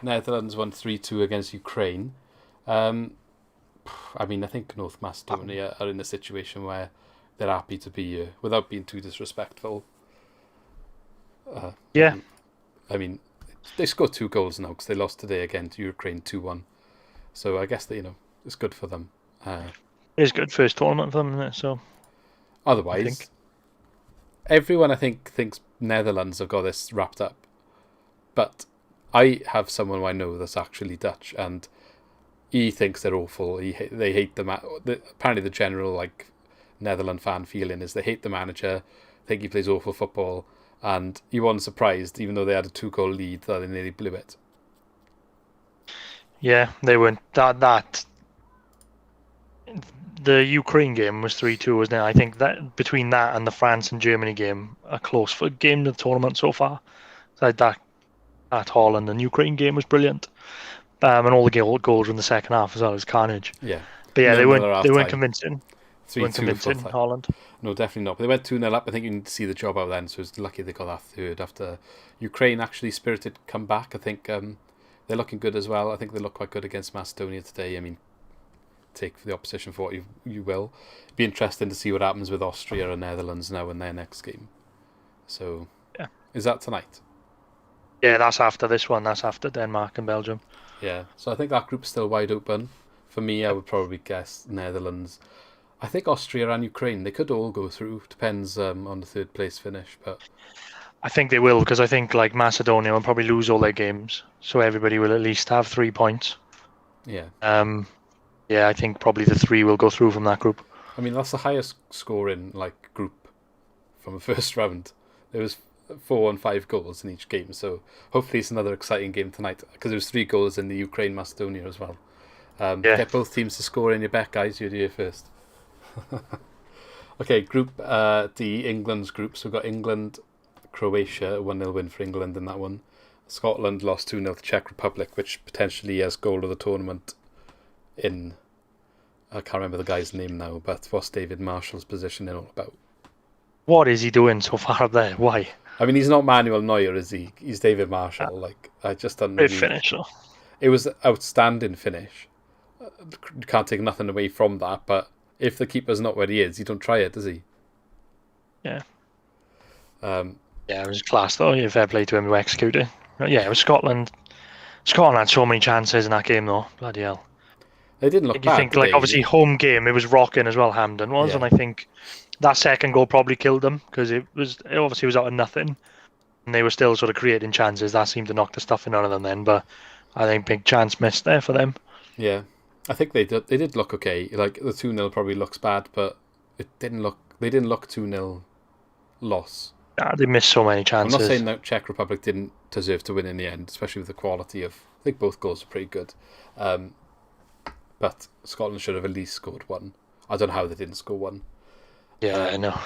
A: Netherlands won 3-2 against Ukraine. I mean, I think North Macedonia are in a situation where they're happy to be here without being too disrespectful. I mean, they scored 2 goals now because they lost today again to Ukraine 2-1. So I guess that, it's good for them.
B: It's good first tournament for them, isn't it? So
A: otherwise, everyone I think thinks Netherlands have got this wrapped up, but I have someone who I know that's actually Dutch, and he thinks they're awful. They hate them. Apparently, the general Netherlands fan feeling is they hate the manager, think he plays awful football, and he wasn't surprised, even though they had a 2-goal lead, that they nearly blew it.
B: Yeah, they weren't that. The Ukraine game was 3-2, wasn't it? I think that between that and the France and Germany game, a close game of the tournament so far. So that Holland and Ukraine game was brilliant. And all the goals were in the second half as well. It was carnage.
A: Yeah.
B: But yeah, they
A: 0-0 at
B: weren't
A: half-time.
B: convincing. They weren't
A: 3-2
B: convincing,
A: full time.
B: Holland.
A: No, definitely not. But they went 2-0 up. I think you need to see the job out then, so it's lucky they got that third after Ukraine actually spirited come back. I think they're looking good as well. I think they look quite good against Macedonia today. I mean, take the opposition for what you will. It'd be interesting to see what happens with Austria and Netherlands now in their next game. So,
B: yeah.
A: Is that tonight?
B: Yeah, that's after this one. That's after Denmark and Belgium.
A: Yeah, so I think that group's still wide open. For me, I would probably guess Netherlands. I think Austria and Ukraine, they could all go through. Depends on the third place finish, but
B: I think they will, because I think like Macedonia will probably lose all their games, so everybody will at least have 3 points.
A: Yeah.
B: Yeah, I think probably the 3 will go through from that group.
A: I mean, that's the highest scoring group from the first round. There was 4 and 5 goals in each game, so hopefully it's another exciting game tonight, because there was 3 goals in the Ukraine Macedonia as well. Get both teams to score in your bet, guys. You're here first. Okay, Group D, England's group. So we've got England, Croatia, 1-0 win for England in that one. Scotland lost 2-0 to Czech Republic, which potentially has goal of the tournament in... I can't remember the guy's name now, but what's David Marshall's position in all about?
B: What is he doing so far up there? Why?
A: I mean, he's not Manuel Neuer, is he? He's David Marshall. I just don't really...
B: Great finish, though.
A: It was an outstanding finish. You can't take nothing away from that, but if the keeper's not where he is, you don't try it, does he?
B: Yeah. Yeah, it was class, though. Yeah, fair play to him to execute it. Yeah, it was Scotland. Scotland had so many chances in that game, though. Bloody hell.
A: They didn't look bad.
B: You think, obviously, home game, it was rocking as well, Hampden was, yeah. And I think that second goal probably killed them, because it obviously was out of nothing, and they were still sort of creating chances. That seemed to knock the stuffing out of them then, but I think big chance missed there for them.
A: Yeah. I think they did look okay. Like the 2-0 probably looks bad, but they didn't look 2-0 loss.
B: Yeah, they missed so many chances.
A: I'm not saying that Czech Republic didn't deserve to win in the end, especially with the quality of... I think both goals are pretty good. But Scotland should have at least scored one. I don't know how they didn't score one.
B: Yeah, I know.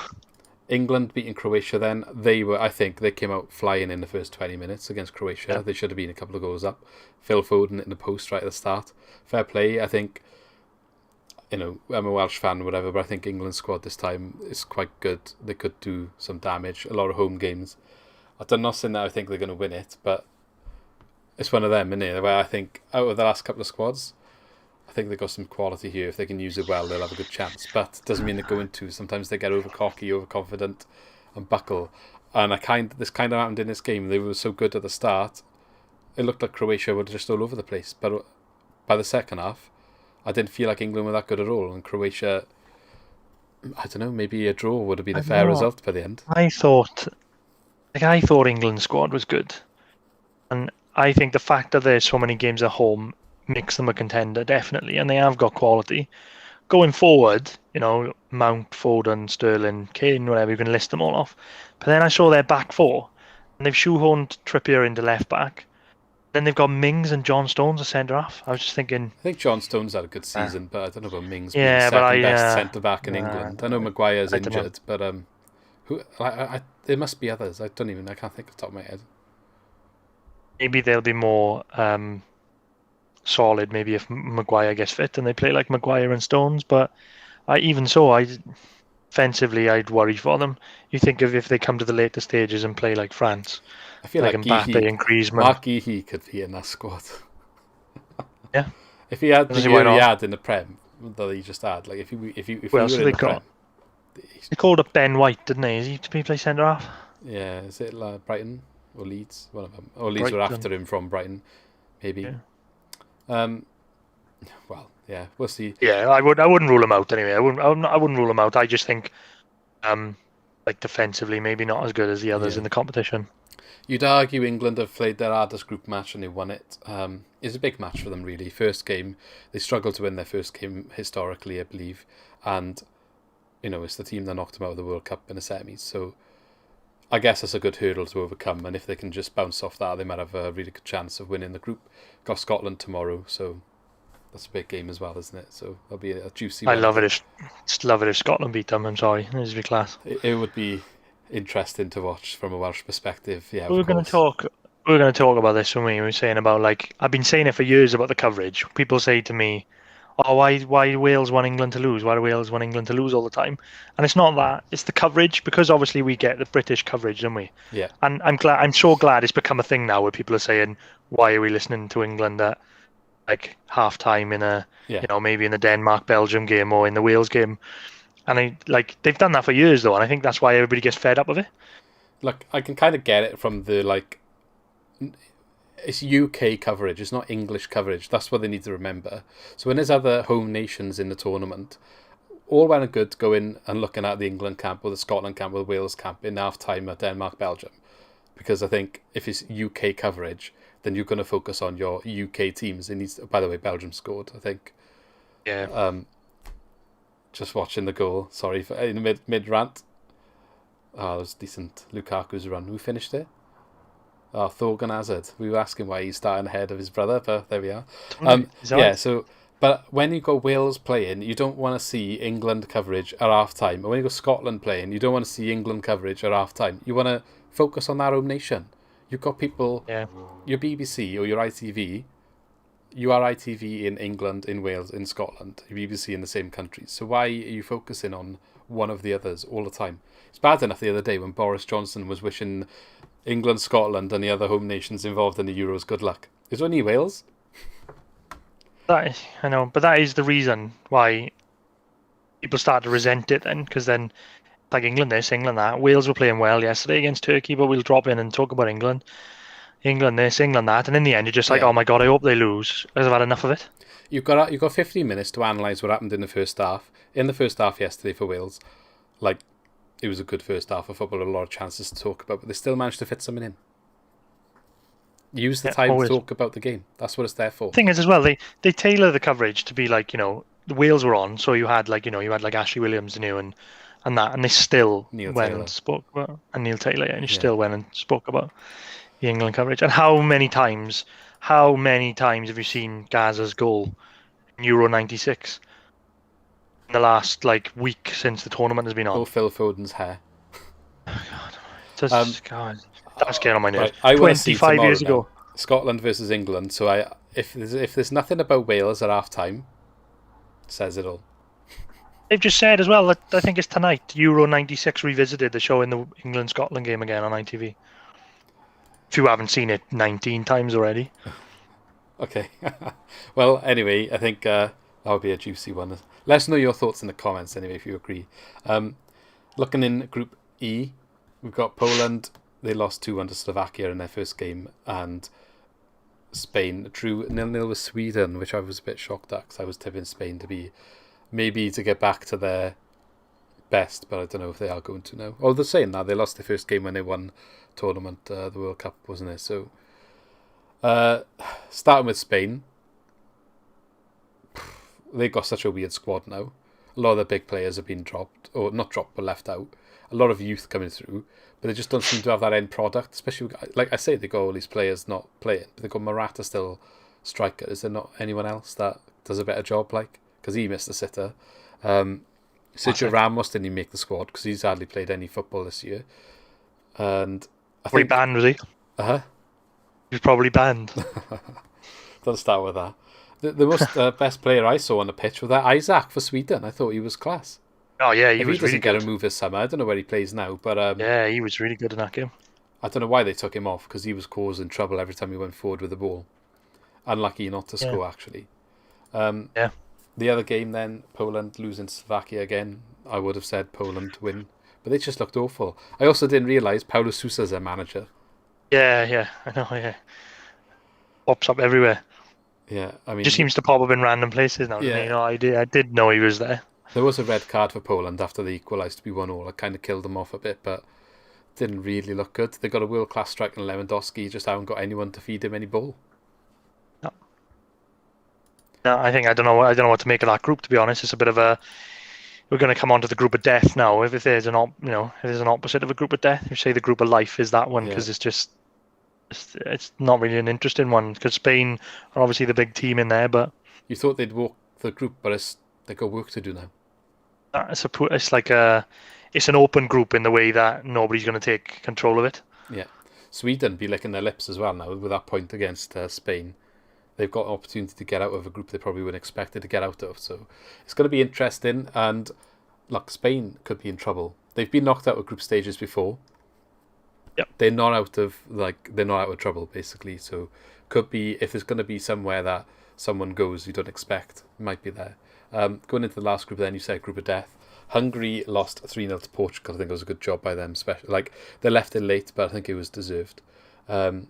A: England beating Croatia then. I think they came out flying in the first 20 minutes against Croatia. Yeah. They should have been a couple of goals up. Phil Foden in the post right at the start. Fair play. I think, I'm a Welsh fan or whatever, but I think England's squad this time is quite good. They could do some damage. A lot of home games. I'm not saying that I think they're going to win it, but it's one of them, isn't it? Where I think out of the last couple of squads, I think they've got some quality here. If they can use it well, they'll have a good chance. But it doesn't mean they're going to. Sometimes they get over-cocky, overconfident, and buckle. And this kind of happened in this game. They were so good at the start. It looked like Croatia were just all over the place. But by the second half, I didn't feel like England were that good at all. And Croatia, I don't know, maybe a draw would have been a fair result by the end.
B: I thought England's squad was good. And I think the fact that there's so many games at home makes them a contender, definitely, and they have got quality. Going forward, Mount, Foden, Sterling, Kane, whatever, you can list them all off. But then I saw their back four, and they've shoehorned Trippier into left back. Then they've got Mings and John Stones as centre half. I was just thinking...
A: I think John Stones had a good season, but I don't know about Mings being second best centre back in England. I know Maguire's injured, but there must be others. I can't think off the top of my head.
B: Maybe they'll be more solid, maybe if Maguire gets fit and they play like Maguire and Stones, but defensively I'd worry for them. You think of if they come to the later stages and play like France,
A: I feel like
B: Mbappe and Griezmann.
A: Mark Guéhi could be in that squad.
B: Yeah.
A: If he had the year he had in the Prem that he just had, like if he were in the Prem.
B: They called up Ben White, didn't they? Is he to be play centre half?
A: Yeah, is it Brighton or Leeds? One of them. Or Leeds were after him from Brighton, maybe. Yeah. Well, yeah, we'll see.
B: Yeah, I wouldn't rule him out anyway. I wouldn't rule him out. I just think, defensively, maybe not as good as the others in the competition.
A: You'd argue England have played their hardest group match and they won it. It's a big match for them, really. First game, they struggled to win their first game historically, I believe, and it's the team that knocked them out of the World Cup in the semis. So I guess that's a good hurdle to overcome, and if they can just bounce off that, they might have a really good chance of winning the group. Got Scotland tomorrow, so that's a big game as well, isn't it? So it'll be a juicy one.
B: I love it if Scotland beat them. I'm sorry, it would be class.
A: It would be interesting to watch from a Welsh perspective. Yeah,
B: we're going to talk we're going to talk about this when we were saying about like I've been saying it for years about the coverage. People say to me, "Oh, why Wales want England to lose? Why do Wales want England to lose all the time?" And it's not that; it's the coverage because obviously we get the British coverage, don't we?
A: Yeah.
B: And I'm so glad it's become a thing now where people are saying, "Why are we listening to England at like half time in a
A: Yeah.
B: maybe in the Denmark Belgium game or in the Wales game?" And they've done that for years though, and I think that's why everybody gets fed up with it.
A: Look, I can kind of get it from the like. It's UK coverage. It's not English coverage. That's what they need to remember. So when there's other home nations in the tournament, all well and good going and looking at the England camp or the Scotland camp or the Wales camp in half time at Denmark Belgium, because I think if it's UK coverage, then you're going to focus on your UK teams. It needs. By the way, Belgium scored. I think.
B: Yeah.
A: Just watching the goal. Sorry for in the mid rant. That was decent. Lukaku's run. Who finished it? Thorgan Hazard. We were asking why he's starting ahead of his brother, but there we are. Yeah. So, but when you got Wales playing, you don't want to see England coverage at half time. And when you got Scotland playing, you don't want to see England coverage at half time. You want to focus on that home nation. You've got people.
B: Yeah.
A: Your BBC or your ITV. You are ITV in England, in Wales, in Scotland. Your BBC in the same countries. So why are you focusing on one of the others all the time? It's bad enough the other day when Boris Johnson was wishing England, Scotland, and the other home nations involved in the Euros good luck. It's only Wales.
B: I know, but that is the reason why people start to resent it then, because then, like England this, England that. Wales were playing well yesterday against Turkey, but we'll drop in and talk about England. England this, England that, and in the end, you're just like, oh my god, I hope they lose. I've had enough of it.
A: You've got 15 minutes to analyse what happened in the first half. In the first half yesterday for Wales, like, it was a good first half of football, a lot of chances to talk about, but they still managed to fit something in. Use the time to talk about the game. That's what it's there for.
B: The thing is, as well, they tailor the coverage to be like, the Wales were on, so you had like, you had like Ashley Williams and that, and they still went and spoke about, and Neil Taylor, and you still went and spoke about the England coverage. And how many times have you seen Gaza's goal in Euro 96 in the last like week since the tournament has been on?
A: Or Phil Foden's hair.
B: God, that's getting on my nerves.
A: Right,
B: 25 years ago.
A: Scotland versus England. So if there's nothing about Wales at half time, it says it all.
B: They've just said as well that I think it's tonight, Euro 96 Revisited, they're showing the England-Scotland game again on ITV. If you haven't seen it 19 times already.
A: Okay. Well, anyway, I think that would be a juicy one. Let us know your thoughts in the comments anyway, if you agree. Looking in Group E, we've got Poland. They lost 2-1 to Slovakia in their first game, and Spain drew 0-0 with Sweden, which I was a bit shocked at because I was tipping Spain to get back to their best, but I don't know if they are going to now. Oh, they're saying that they lost their first game when they won tournament, the World Cup, wasn't it? So, starting with Spain, they've got such a weird squad now. A lot of the big players have been dropped, or not dropped, but left out. A lot of youth coming through, but they just don't seem to have that end product. Especially, like I say, they got all these players not playing, but they've got Morata still striker. Is there not anyone else that does a better job? Like, because he missed the sitter. Sergio Ramos didn't even make the squad because he's hardly played any football this year. And I think
B: banned, was he?
A: He
B: was probably banned.
A: Don't start with that. The most best player I saw on the pitch was that Isaac for Sweden. I thought he was class.
B: Oh yeah, he
A: if
B: was
A: he doesn't
B: really
A: get
B: good.
A: a move this summer, I don't know where he plays now, but
B: yeah, he was really good in that game.
A: I don't know why they took him off because he was causing trouble every time he went forward with the ball. Unlucky not to score actually.
B: Yeah.
A: The other game then, Poland losing to Slovakia again. I would have said Poland win, but they just looked awful. I also didn't realise Paulo Sousa's their manager.
B: Yeah, I know. Yeah, pops up everywhere.
A: Yeah, I mean,
B: just seems to pop up in random places now.
A: Yeah,
B: I did know he was there.
A: There was a red card for Poland after they equalised to be 1-1. It kind of killed them off a bit, but didn't really look good. They got a world class striker in Lewandowski, just haven't got anyone to feed him any ball.
B: No, I don't know what to make of that group. To be honest, it's a bit of a. We're going to come on to the group of death now. If there's an opposite of a group of death, you say the group of life is that one because it's not really an interesting one because Spain are obviously the big team in there, but
A: you thought they'd walk the group, but they've got work to do now.
B: It's an open group in the way that nobody's going to take control of it.
A: Yeah. Sweden be licking their lips as well now with that point against Spain. They've got an opportunity to get out of a group they probably wouldn't expect it to get out of. So it's going to be interesting. And look, Spain could be in trouble. They've been knocked out of group stages before.
B: Yep.
A: They're not out of trouble basically. So could be, if there's going to be somewhere that someone goes you don't expect, might be there. Going into the last group, then you said group of death. Hungary lost 3-0 to Portugal. I think it was a good job by them. Especially they left it late, but I think it was deserved. And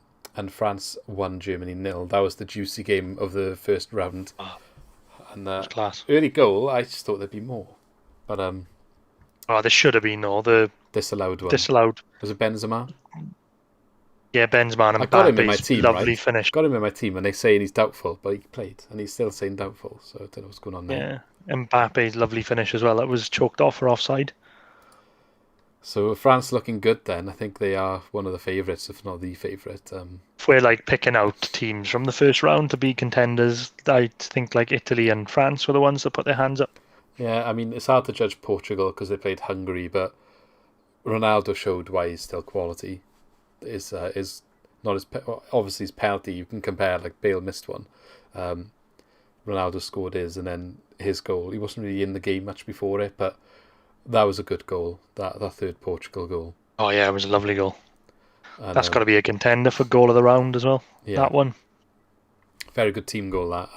A: France won Germany 0. That was the juicy game of the first round. And
B: class.
A: Early goal, I just thought there'd be more, but
B: there should have been the
A: disallowed one.
B: Disallowed.
A: Was it Benzema?
B: Yeah, Benzema and
A: I got him in my team.
B: Lovely
A: right?
B: finish.
A: Got him in my team, and they saying he's doubtful, but he played, and he's still saying doubtful. So I don't know what's going on there.
B: Yeah, Mbappe's lovely finish as well. That was choked off for offside.
A: So France looking good then. I think they are one of the favourites, if not the favourite.
B: If we're picking out teams from the first round to be contenders, I think Italy and France were the ones that put their hands up.
A: Yeah, I mean, it's hard to judge Portugal because they played Hungary, but Ronaldo showed why he's still quality. Is not his obviously his penalty. You can compare Bale missed one. Ronaldo scored his, and then his goal. He wasn't really in the game much before it, but that was a good goal. That third Portugal goal.
B: Oh yeah, it was a lovely goal.
A: And,
B: that's got to be a contender for goal of the round as well. Yeah. That one.
A: Very good team goal. That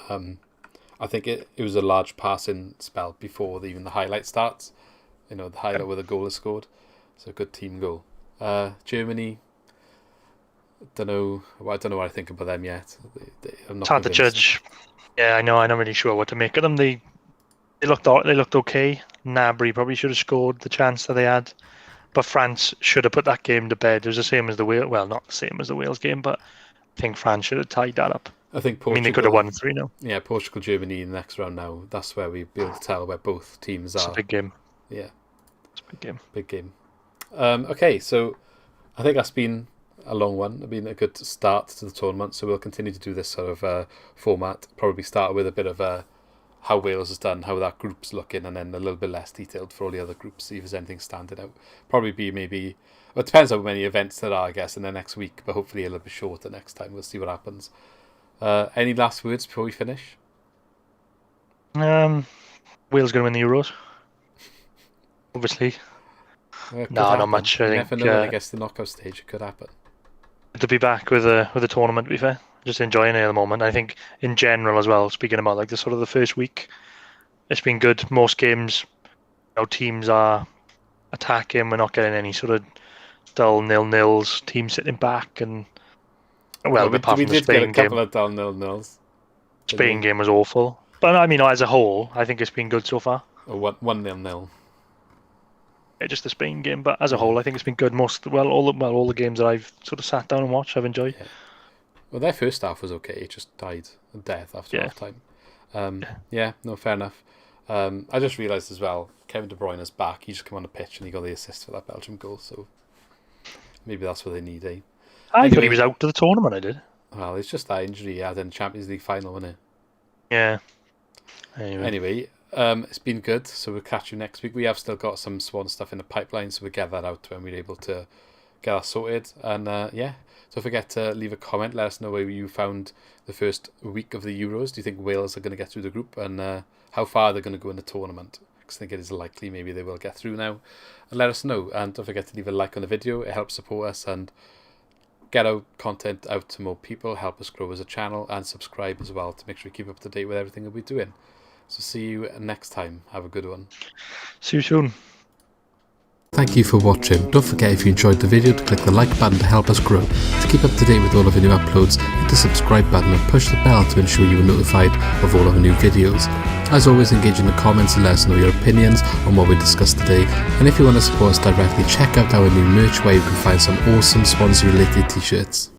A: I think it was a large passing spell before even the highlight starts. The highlight where the goal is scored. So good team goal. Germany. I don't know what I think about them yet.
B: It's hard to judge. Yeah, I know. I'm not really sure what to make of them. They looked okay. Gnabry probably should have scored the chance that they had, but France should have put that game to bed. It was the same as the Wales. Well, not the same as the Wales game, but I think France should have tied that up.
A: I think Portugal.
B: They could have won 3-0.
A: Yeah, Portugal, Germany in the next round now. That's where we'll be able to tell where both teams are.
B: It's a big game.
A: Yeah,
B: it's a big game.
A: Big game. Okay, so I think that's been a long one. It's been a good start to the tournament, so we'll continue to do this sort of format. Probably start with a bit of how Wales has done, how that group's looking, and then a little bit less detailed for all the other groups, see if there's anything standing out. Probably be maybe, well, it depends how many events there are, I guess, in the next week, but hopefully a little bit shorter next time. We'll see what happens. Any last words before we finish?
B: Wales going to win the Euros. Obviously. No, not much.
A: You never know when it gets to the knockout stage. It could happen.
B: To be back with a tournament, to be fair. Just enjoying it at the moment. I think in general as well, speaking about the first week, it's been good. Most games, teams are attacking. We're not getting any sort of dull 0-0s, teams sitting back, and apart from the Spain
A: get a couple of dull 0-0s.
B: Spain game was awful. But I mean, as a whole, I think it's been good so far.
A: 1-0.
B: Yeah, just the Spain game, but as a whole, I think it's been good. All the games that I've sort of sat down and watched, I've enjoyed.
A: Yeah. Well, their first half was okay. It just died a death after half time. No, fair enough. I just realised as well, Kevin De Bruyne is back. He just came on the pitch and he got the assist for that Belgium goal. So maybe that's what they need, eh?
B: I thought he was out of the tournament. I did.
A: Well, it's just that injury he had in the Champions League final, wasn't it?
B: Yeah.
A: Anyway, it's been good. So we'll catch you next week. We have still got some Swan stuff in the pipeline, so we'll get that out when we're able to get that sorted. And don't forget to leave a comment. Let us know where you found the first week of the Euros. Do you think Wales are going to get through the group, and how far they're going to go in the tournament? Because I think it is likely maybe they will get through now. And let us know. And don't forget to leave a like on the video. It helps support us and get our content out to more people, help us grow as a channel, and subscribe as well to make sure we keep up to date with everything that we're doing. So see you next time. Have a good one.
B: See you soon.
A: Thank you for watching. Don't forget, if you enjoyed the video, to click the like button to help us grow. To keep up to date with all of our new uploads, hit the subscribe button and push the bell to ensure you are notified of all of our new videos. As always, engage in the comments and let us know your opinions on what we discussed today. And if you want to support us directly, check out our new merch where you can find some awesome Swans related t-shirts.